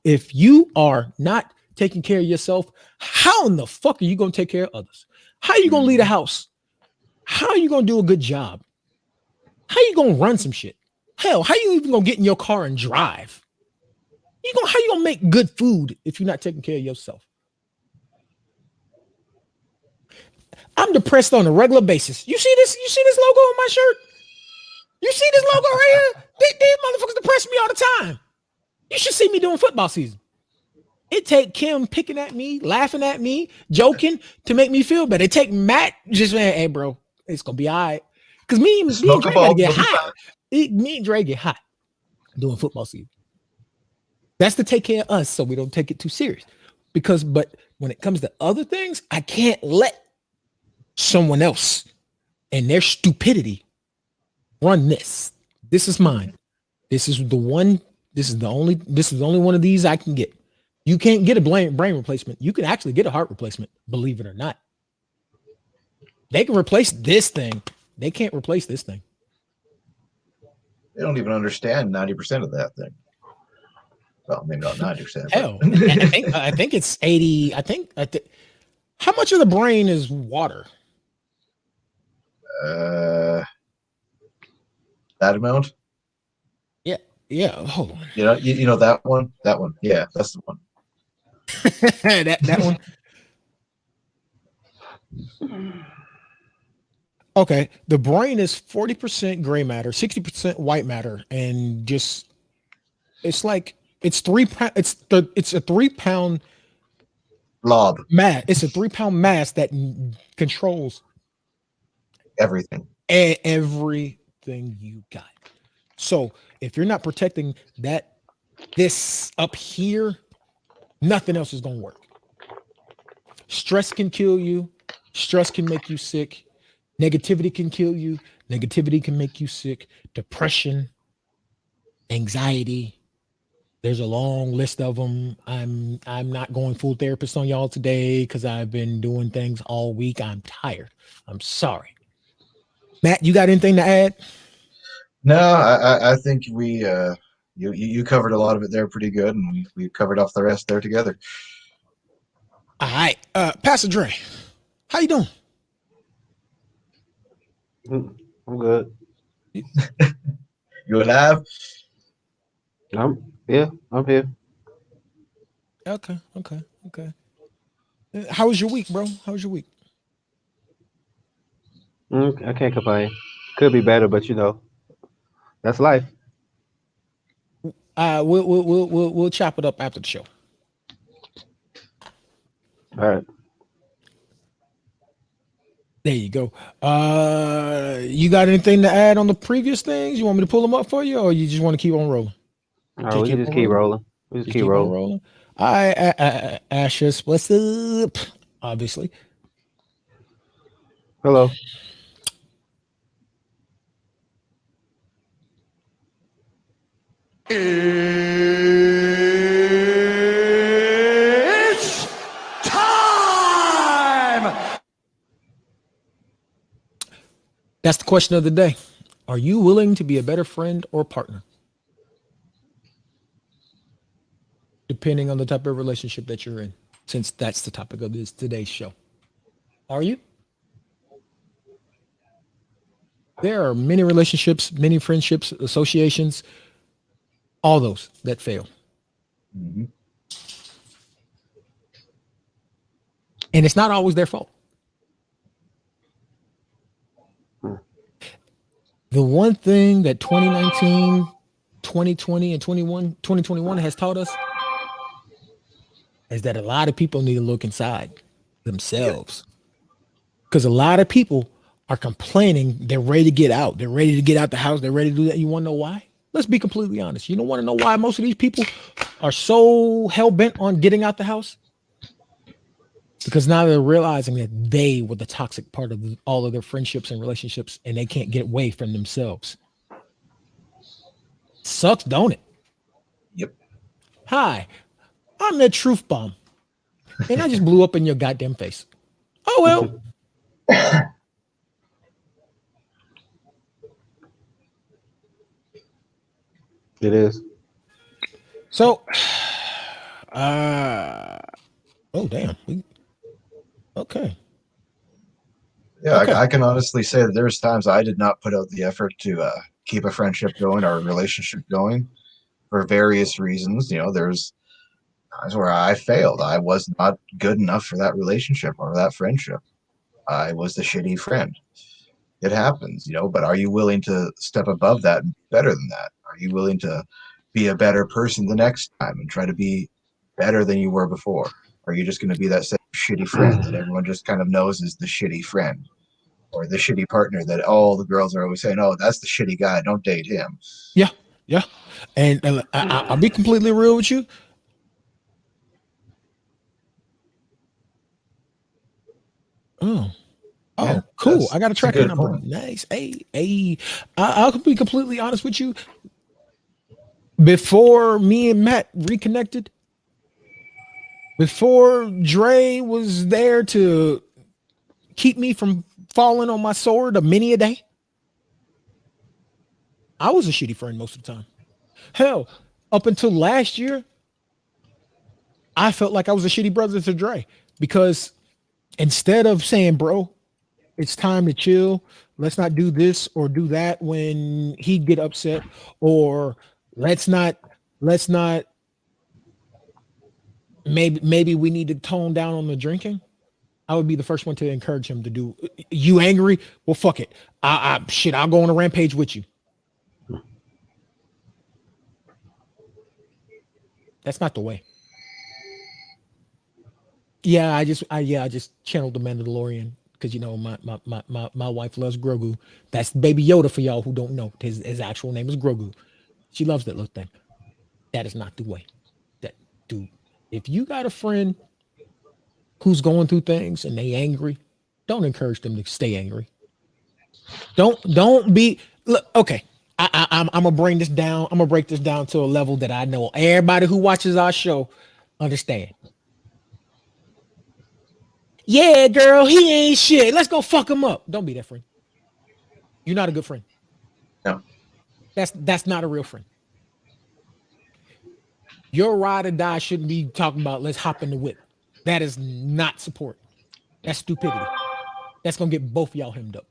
S1: If you are not taking care of yourself, how in the fuck are you going to take care of others? How are you going to lead a house? How are you going to do a good job? How are you going to run some shit? Hell, how you even going to get in your car and drive? How you going to make good food if you're not taking care of yourself? I'm depressed on a regular basis. You see this? You see this logo on my shirt? You see this logo right here? These motherfuckers depress me all the time. You should see me doing football season. It take Kim picking at me, laughing at me, joking to make me feel better. It take Matt just saying, "Hey, bro, it's gonna be all right." Because me and Dre gotta get hot. Me and Dre get hot doing football season. That's to take care of us, so we don't take it too serious. But when it comes to other things, I can't let someone else and their stupidity run this. This is mine. This is the one. This is the only one of these I can get. You can't get a brain replacement. You can actually get a heart replacement, believe it or not. They can replace this thing. They can't replace this thing.
S2: They don't even understand 90% of that thing. Well, maybe not 90%.
S1: Hell, I think it's 80. I think how much of the brain is water?
S2: That amount?
S1: Yeah. Hold on.
S2: You know that one? That one. Yeah, that's the one.
S1: that one. Okay, the brain is 40% gray matter, 60% white matter, and just it's a 3 pound
S2: blob
S1: mass. It's a 3 pound mass that controls
S2: everything.
S1: Everything you got. So if you're not protecting this up here, nothing else is gonna work. Stress can kill you. Stress can make you sick. Negativity can kill you. Negativity can make you sick. Depression, anxiety. There's a long list of them. I'm not going full therapist on y'all today because I've been doing things all week. I'm tired. I'm sorry. Matt, you got anything to add?
S2: No, I think we you covered a lot of it there pretty good, and we covered off the rest there together.
S1: All right, Pastor Dre, how you doing?
S3: I'm good.
S2: You alive?
S3: I'm here.
S1: Okay. How was your week, bro? How was your week?
S3: I can't complain. Could be better, but that's life.
S1: We'll chop it up after the show.
S3: All right.
S1: There you go. You got anything to add on the previous things? You want me to pull them up for you, or you just want to keep on rolling?
S3: Oh, we just keep rolling. We just keep rolling.
S1: All right, Ashes, what's up? Obviously.
S3: Hello.
S4: It's time!
S1: That's the question of the day. Are you willing to be a better friend or partner? Depending on the type of relationship that you're in, since that's the topic of today's show. Are you? There are many relationships, many friendships, associations, all those that fail.
S2: Mm-hmm.
S1: And it's not always their fault. The one thing that 2019, 2020, and 2021 has taught us is that a lot of people need to look inside themselves. Because a lot of people are complaining. They're ready to get out. They're ready to get out the house. They're ready to do that. You want to know why? Let's be completely honest. You don't want to know why most of these people are so hell-bent on getting out the house? Because now they're realizing that they were the toxic part of all of their friendships and relationships, and they can't get away from themselves. Sucks, don't it?
S2: Yep.
S1: Hi, I'm the truth bomb, and I just blew up in your goddamn face. Oh, well,
S3: It is.
S1: So, oh damn. Okay.
S2: Yeah,
S1: Okay.
S2: I can honestly say that there's times I did not put out the effort to keep a friendship going or a relationship going for various reasons. You know, there's times where I failed. I was not good enough for that relationship or that friendship. I was the shitty friend. It happens, you know, but are you willing to step above that and be better than that? Are you willing to be a better person the next time and try to be better than you were before? Or are you just going to be that same shitty friend that everyone just kind of knows is the shitty friend or the shitty partner that all the girls are always saying, oh, that's the shitty guy. Don't date him.
S1: Yeah. Yeah. And I'll be completely real with you. Oh. Oh,
S2: Yeah,
S1: cool. I got a
S2: that's a
S1: tracking
S2: good
S1: number.
S2: point.
S1: Nice. Hey. I'll be completely honest with you. Before me and Matt reconnected, before Dre was there to keep me from falling on my sword a many a day, I was a shitty friend most of the time. Hell, up until last year, I felt like I was a shitty brother to Dre because instead of saying, bro, it's time to chill, let's not do this or do that when he'd get upset, or let's not, maybe we need to tone down on the drinking. I would be the first one to encourage him to do. You angry? Well, fuck it. I'll go on a rampage with you. That's not the way. Yeah, I just channeled the Mandalorian because you know my wife loves Grogu. That's Baby Yoda for y'all who don't know. His actual name is Grogu. She loves that little thing. That is not the way. That dude. If you got a friend who's going through things and they angry, don't encourage them to stay angry. Don't be look. Okay, I'm gonna bring this down. I'm gonna break this down to a level that I know everybody who watches our show understand. Yeah, girl, he ain't shit. Let's go fuck him up. Don't be that friend. You're not a good friend.
S2: No.
S1: That's not a real friend. Your ride or die shouldn't be talking about let's hop in the whip. That is not support. That's stupidity. That's gonna get both of y'all hemmed up.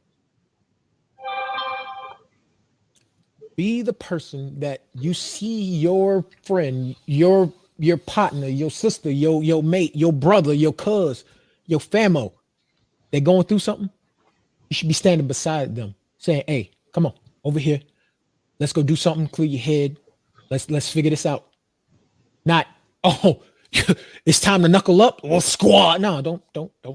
S1: Be the person that you see your friend, your partner, your sister, your mate, your brother, your cuz, your famo. They're going through something. You should be standing beside them, saying, "Hey, come on over here. Let's go do something. Clear your head. Let's figure this out." Not, oh, it's time to knuckle up or squad. No, don't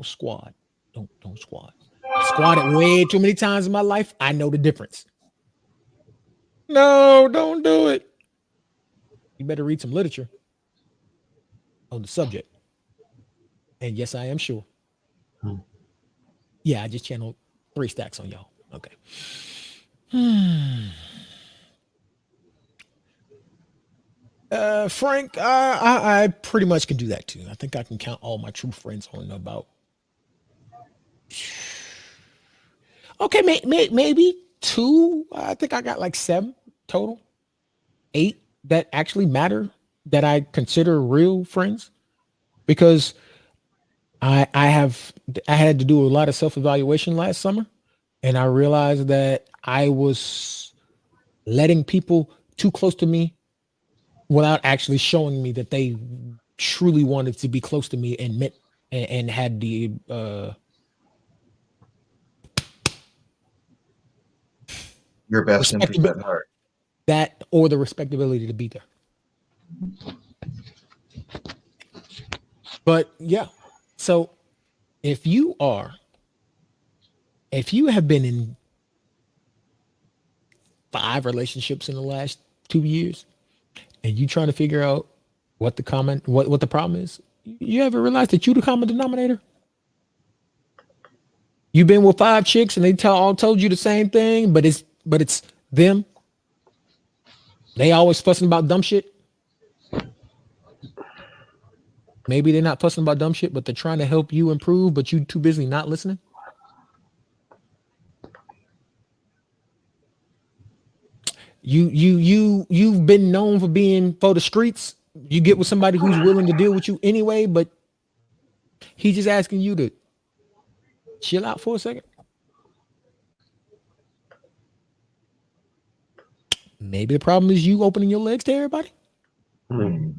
S1: squad. Don't squad. I squatted way too many times in my life. I know the difference. No, don't do it. You better read some literature on the subject. And yes, I am sure. Yeah, I just channeled 3 stacks on y'all. Okay. Frank, I pretty much can do that too. I think I can count all my true friends on about. Okay, maybe 2. I think I got like 7 total. 8 that actually matter that I consider real friends because I had to do a lot of self-evaluation last summer and I realized that I was letting people too close to me without actually showing me that they truly wanted to be close to me and meant and had the
S2: Your best interest at heart.
S1: that or the respectability to be there. But yeah, so if you have been in 5 relationships in the last 2 years and you trying to figure out what the problem is, you ever realize that you the common denominator? You've been with 5 chicks and they all told you the same thing, but it's them. They always fussing about dumb shit. Maybe they're not fussing about dumb shit, but they're trying to help you improve, but you too busy not listening. You've been known for being for the streets. You get with somebody who's willing to deal with you anyway, but he's just asking you to chill out for a second. Maybe the problem is you opening your legs to everybody.
S2: Hmm.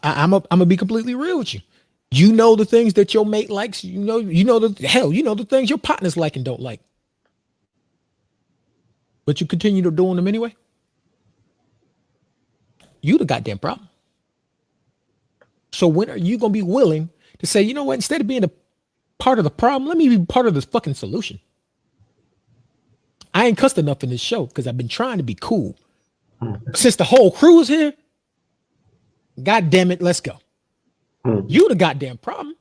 S1: I'm gonna be completely real with you. You know the things that your mate likes. You know the things your partners like and don't like. But you continue to doing them anyway. You the goddamn problem. So when are you gonna be willing to say, you know what, instead of being a part of the problem, let me be part of the fucking solution? I ain't cussed enough in this show because I've been trying to be cool. Since the whole crew is here, God damn it, let's go. You the goddamn problem.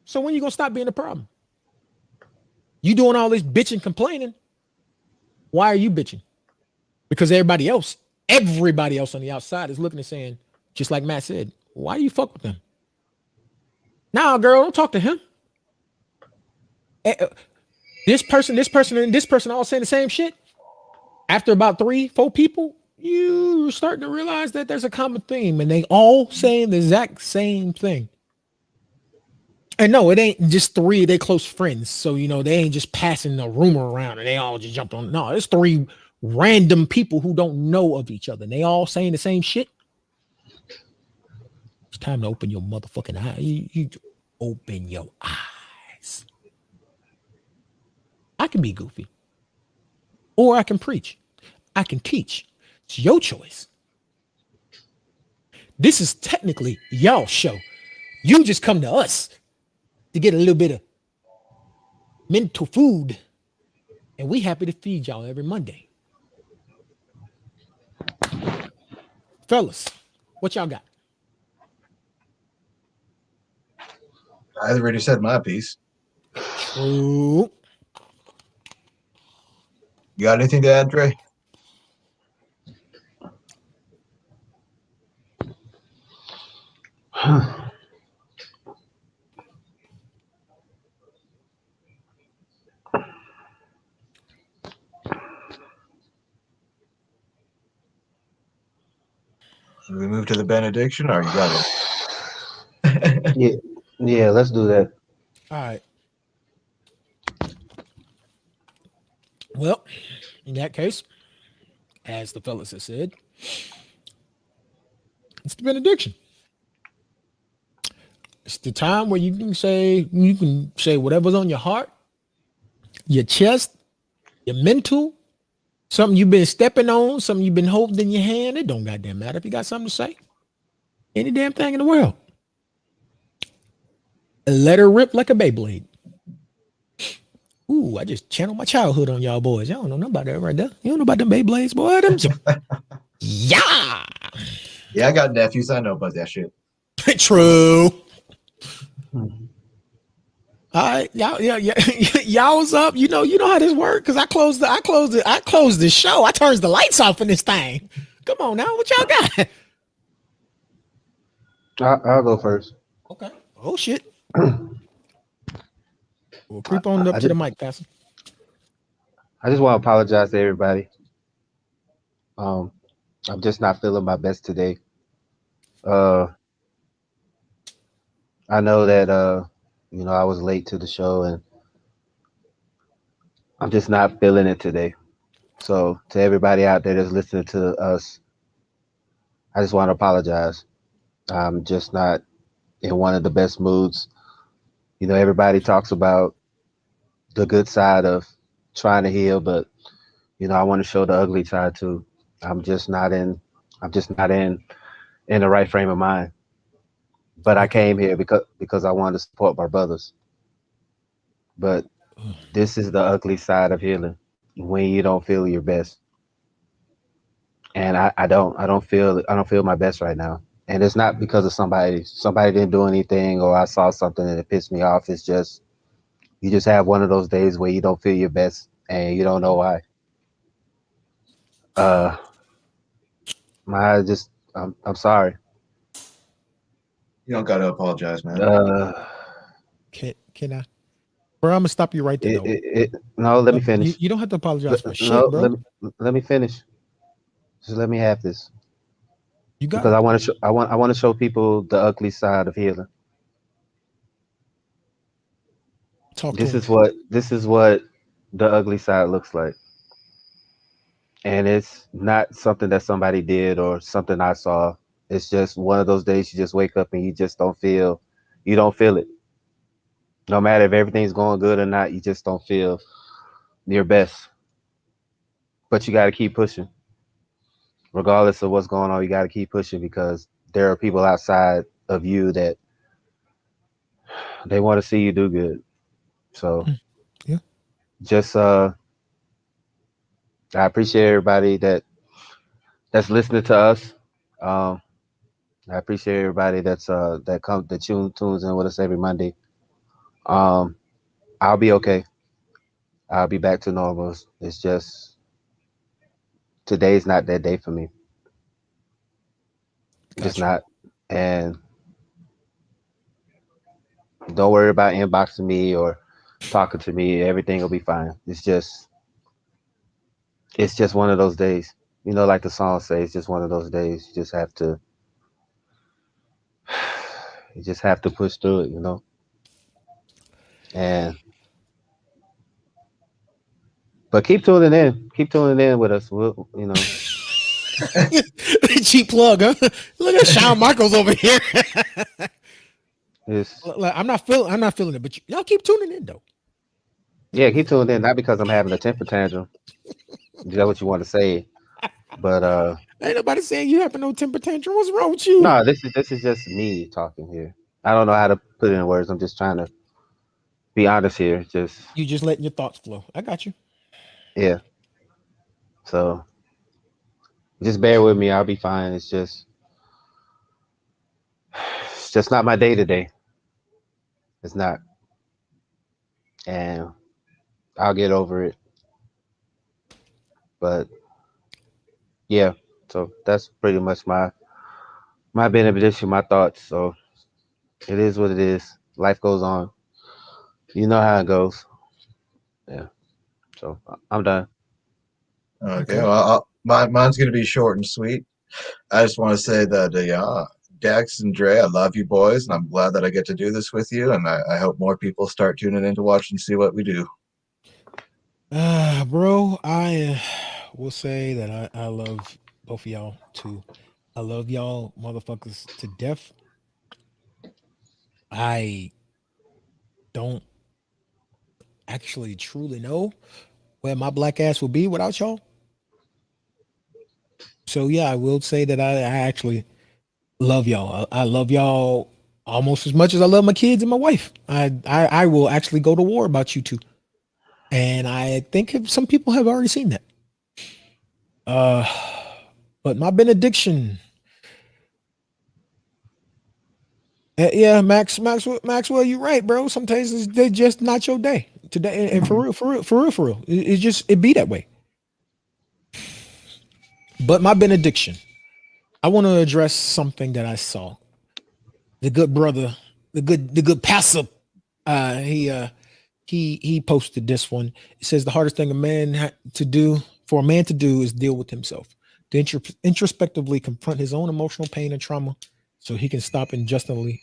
S1: So when you gonna stop being the problem? You doing all this bitching, complaining. Why are you bitching? Because everybody else on the outside is looking and saying, just like Matt said, why do you fuck with them? Nah, girl, don't talk to him. This person, and this person all saying the same shit. After about 3-4 people, you're starting to realize that there's a common theme and they all saying the exact same thing. And no, it ain't just 3 of their close friends. So, they ain't just passing a rumor around and they all just jumped on. No, it's 3 random people who don't know of each other. And they all saying the same shit. It's time to open your motherfucking eye. You open your eyes. I can be goofy. Or I can preach. I can teach. It's your choice. This is technically y'all show. You just come to us to get a little bit of mental food. And we happy to feed y'all every Monday. Fellas, what y'all got?
S2: I already said my piece.
S1: True.
S2: You got anything to add, Trey? Should we move to the benediction, or you got
S3: it? Yeah, let's do that.
S1: All right. Well, in that case, as the fellas have said, it's the benediction. It's the time where you can say whatever's on your heart, your chest, your mental, something you've been stepping on, something you've been holding in your hand. It don't goddamn matter if you got something to say. Any damn thing in the world. Let her rip like a Beyblade. Ooh, I just channeled my childhood on y'all boys. Y'all don't know nothing about that right there. You don't know about them Beyblades, boy. Yeah.
S2: Yeah, I got nephews. I know about that shit.
S1: True. All right, y'all's up. You know how this works because I closed the show. I turns the lights off in this thing. Come on now, what y'all got?
S3: I'll go first.
S1: Okay. Oh shit. We'll creep on up to the mic, Pastor.
S3: I just want to apologize to everybody. I'm just not feeling my best today. I know that I was late to the show and I'm just not feeling it today. So to everybody out there that's listening to us, I just want to apologize. I'm just not in one of the best moods. Everybody talks about the good side of trying to heal, but I want to show the ugly side too. I'm just not in the right frame of mind. But I came here because I wanted to support my brothers. But this is the ugly side of healing when you don't feel your best. And I don't feel my best right now. And it's not because of somebody didn't do anything or I saw something and it pissed me off. It's just you just have one of those days where you don't feel your best and you don't know why. I'm sorry.
S2: You don't got to apologize, man.
S1: Can I? Bro, I'm gonna stop you right there, though.
S3: No, let me finish.
S1: You don't have to apologize for shit,
S3: No,
S1: bro.
S3: let me finish. Just let me have this
S1: You got
S3: because
S1: it.
S3: I want to show I want to show people the ugly side of healing.
S1: Talk to him.
S3: This is what the ugly side looks like, and it's not something that somebody did or something I saw. It's just one of those days you just wake up and you just you don't feel it. No matter if everything's going good or not, you just don't feel your best. But you got to keep pushing, regardless of what's going on. You got to keep pushing because there are people outside of you that they want to see you do good. So
S1: Yeah.
S3: just I appreciate everybody that's listening to us. Um, I appreciate everybody that tunes in with us every Monday. Um, I'll be okay. I'll be back to normal. It's just today's not that day for me. Just
S1: Gotcha.
S3: not. And don't worry about inboxing me or talking to me. Everything will be fine. It's just one of those days. You know, like the song says, it's just one of those days. You just have to push through it, you know. And but keep tuning in. Keep tuning in with us. We'll, you know,
S1: Cheap plug, huh? Look at Shawn Michaels over here.
S3: it's
S1: Like, I'm not feeling it, but y'all keep tuning in though.
S3: yeah, keep tuning in. Not because I'm having a temper tantrum. Is that what you want to say? But
S1: Ain't nobody saying you having no temper tantrum. What's wrong with you?
S3: no, this is just me talking here. I don't know how to put it in words. I'm just trying to be honest here. Just
S1: You just letting your thoughts flow. I got you.
S3: yeah. So just bear with me. I'll be fine. It's just not my day today. It's not, and I'll get over it. But yeah. So that's pretty much my benediction, my thoughts. So it is what it is. Life goes on. You know how it goes. Yeah. So I'm done.
S2: Okay,
S1: Okay.
S2: well, mine's going to be short and sweet. I just want to say that, yeah, Dax and Dre, I love you boys, and I'm glad that I get to do this with you. And I hope more people start tuning in to watch and see what we do.
S1: Bro, I will say that I love both of y'all too. I love y'all motherfuckers to death. I don't actually truly know where my black ass would be without y'all. So yeah, I will say that I actually love y'all. I love y'all almost as much as I love my kids and my wife. I will actually go to war about you two. And I think some people have already seen that. Uh but my benediction. Yeah, Maxwell, you're right, bro. Sometimes they're just not your day today, and for real, it's just it be that way. But my benediction, I want to address something that I saw. The good brother, the good pastor, he posted this one. It says the hardest thing a man to do for a man to do is deal with himself, to introspectively confront his own emotional pain and trauma, so he can stop injustice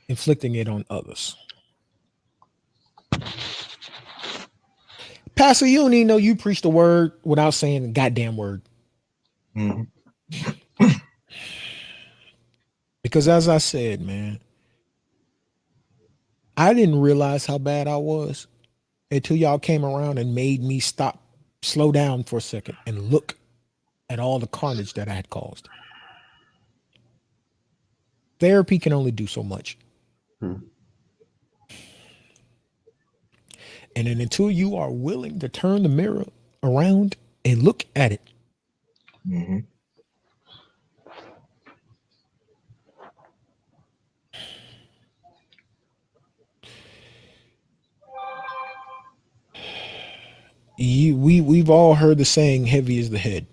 S1: inflicting it on others. Pastor, you don't even know you preach the word without saying the goddamn word.
S2: Mhm.
S1: Because as I said, man, I didn't realize how bad I was until y'all came around and made me stop, slow down for a second and look at all the carnage that I had caused. Therapy can only do so much.
S3: Hmm.
S1: And then until you are willing to turn the mirror around and look at it,
S2: Mhm.
S1: we've all heard the saying, heavy is the head.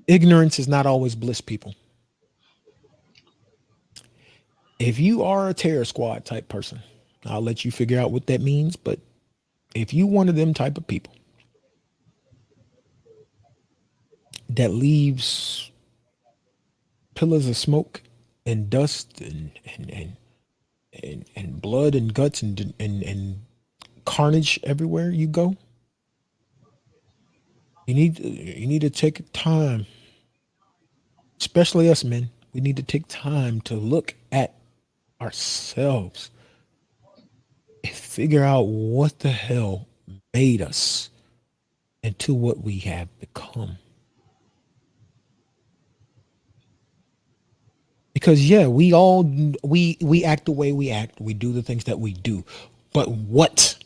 S1: Ignorance is not always bliss, people. If you are a terror squad type person, I'll let you figure out what that means. But if you one of them type of people that leaves pillars of smoke and dust and blood and guts and carnage everywhere you go, you need to take time, especially us men. We need to take time to look at ourselves and figure out what the hell made us into what we have become. Because yeah, we act the way we act, we do the things that we do, but what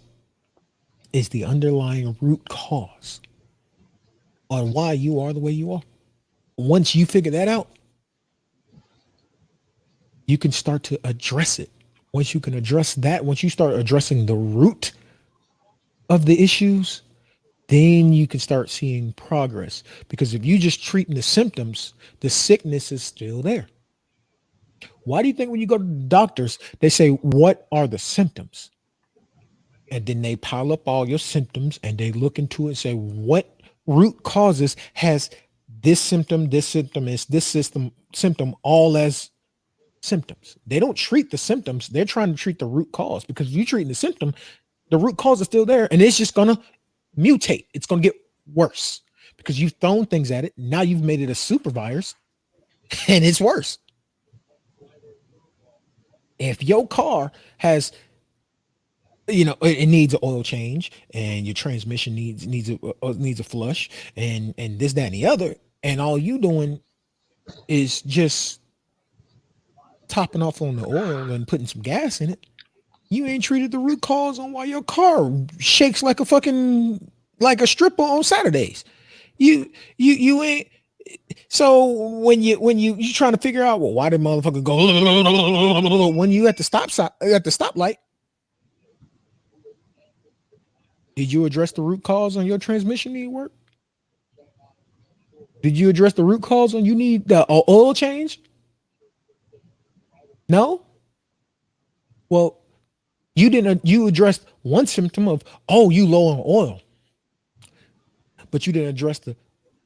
S1: is the underlying root cause on why you are the way you are? Once you figure that out, you can start to address it. Once you can address that, once you start addressing the root of the issues, then you can start seeing progress. Because if you just treating the symptoms, the sickness is still there. Why do you think when you go to the doctors, they say, what are the symptoms? And then they pile up all your symptoms and they look into it and say, what root causes has this symptom, is this symptom, all as symptoms. They don't treat the symptoms. They're trying to treat the root cause, because if you treat the symptom, the root cause is still there and it's just going to mutate. It's going to get worse because you've thrown things at it. Now you've made it a super virus and it's worse. If your car has, it needs an oil change and your transmission needs a flush and this, that, and the other, and all you doing is just topping off on the oil and putting some gas in it, you ain't treated the root cause on why your car shakes like a stripper on Saturdays. You ain't. So when you trying to figure out, well, why did motherfucker go when you at the stoplight? Did you address the root cause on your transmission need work? Did you address the root cause on you need the oil change? No. Well, you didn't. You addressed one symptom of, you low on oil, but you didn't address the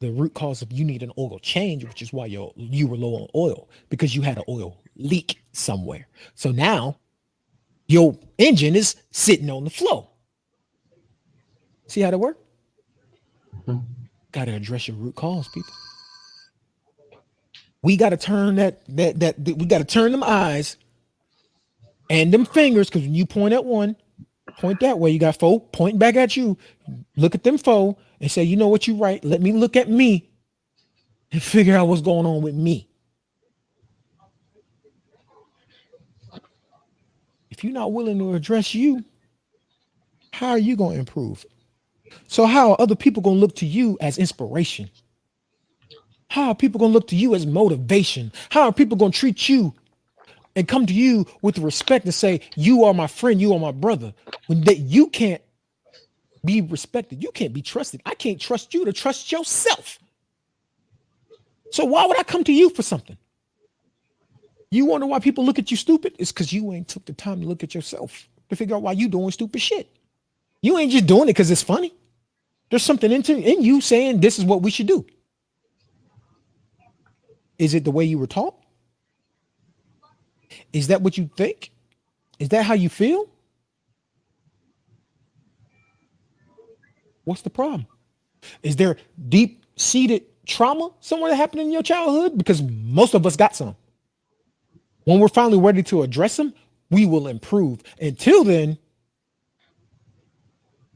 S1: root cause of you need an oil change, which is why you were low on oil, because you had an oil leak somewhere. So now your engine is sitting on the floor. See how that work?
S3: Mhm.
S1: Got to address your root cause, people. We got to turn we got to turn them eyes and them fingers, because when you point at one, point that way. You got four pointing back at you. Look at them four and say, you know what, you right. Let me look at me and figure out what's going on with me. If you're not willing to address you, how are you going to improve? So how are other people going to look to you as inspiration? How are people going to look to you as motivation? How are people going to treat you and come to you with respect and say, you are my friend, you are my brother, when you can't be respected, you can't be trusted. I can't trust you to trust yourself. So why would I come to you for something? You wonder why people look at you stupid? It's because you ain't took the time to look at yourself to figure out why you doing stupid shit. You ain't just doing it because it's funny. There's something in you saying this is what we should do. Is it the way you were taught? Is that what you think? Is that how you feel? What's the problem? Is there deep-seated trauma somewhere that happened in your childhood? Because most of us got some. When we're finally ready to address them, we will improve. Until then,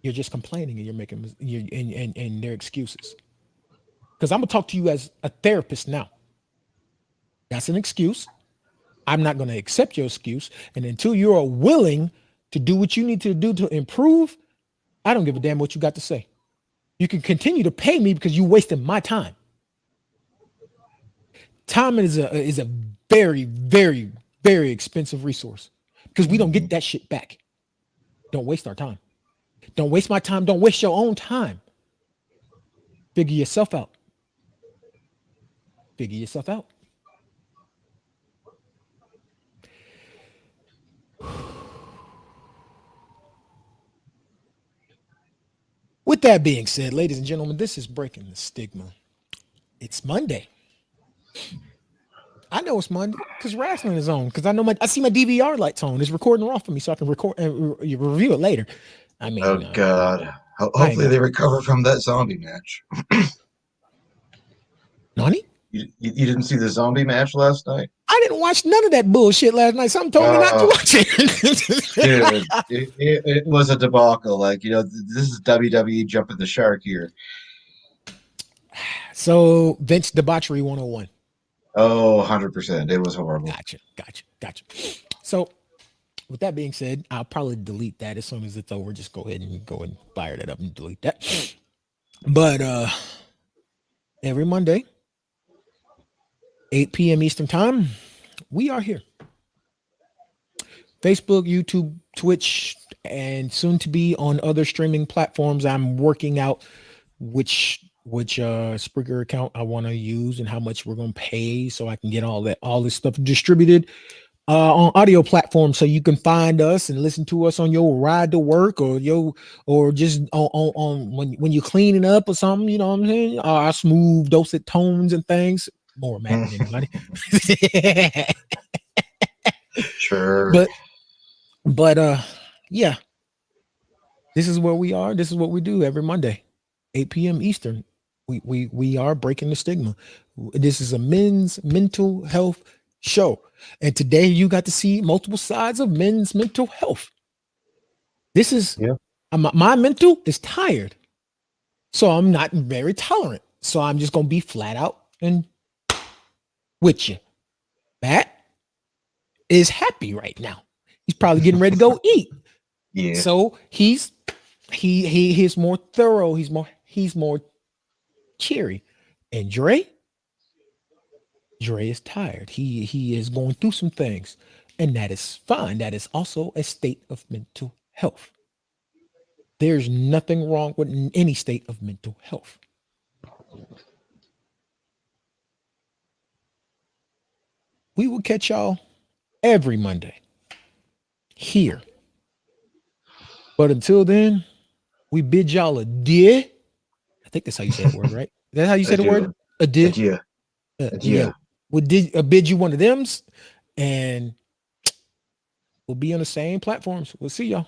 S1: you're just complaining and you're making and their excuses. Because I'm gonna talk to you as a therapist now. That's an excuse. I'm not going to accept your excuse. And until you are willing to do what you need to do to improve, I don't give a damn what you got to say. You can continue to pay me because you wasted my time. Time is a very, very, very expensive resource because we don't get that shit back. Don't waste our time. Don't waste my time. Don't waste your own time. Figure yourself out. Figure yourself out. with that being said, ladies and gentlemen, this is Breaking the Stigma. It's Monday. I know it's Monday because wrestling is on. Because I see my DVR lights on. It's recording off for me, so I can record and review it later. I mean,
S2: Oh God! Hopefully they recover from that zombie match.
S1: Nani?
S2: You didn't see the zombie match last night?
S1: I didn't watch none of that bullshit last night. Something told me not to watch it.
S2: Dude, it was a debacle. Like, this is WWE jumping the shark here.
S1: So Vince debauchery 101.
S2: Oh, 100%. It was horrible.
S1: Gotcha. So with that being said, I'll probably delete that as soon as it's over. Just go ahead and fire that up and delete that. But every Monday, 8 p.m. Eastern time, we are here. Facebook, YouTube, Twitch, and soon to be on other streaming platforms. I'm working out which Spreaker account I want to use and how much we're going to pay so I can get all this stuff distributed on audio platforms, so you can find us and listen to us on your ride to work or just on when you're cleaning up or something. You know what I'm saying? Our smooth dulcet tones and things. More Matt than anybody.
S2: Sure.
S1: But yeah. This is where we are. This is what we do every Monday, 8 p.m. Eastern. We are breaking the stigma. This is a men's mental health show. And today you got to see multiple sides of men's mental health. This is my mental is tired. So I'm not very tolerant. So I'm just gonna be flat out and with you. Matt is happy right now. He's probably getting ready to go eat.
S2: Yeah.
S1: So he's more thorough. He's more cheery. And Dre is tired. He is going through some things, and that is fine. That is also a state of mental health. There's nothing wrong with any state of mental health. We will catch y'all every Monday here. But until then, we bid y'all adieu. I think that's how you say the word, right? Is that how you say the word? Adieu. Yeah. We'll bid you one of them's, and we'll be on the same platforms. We'll see y'all.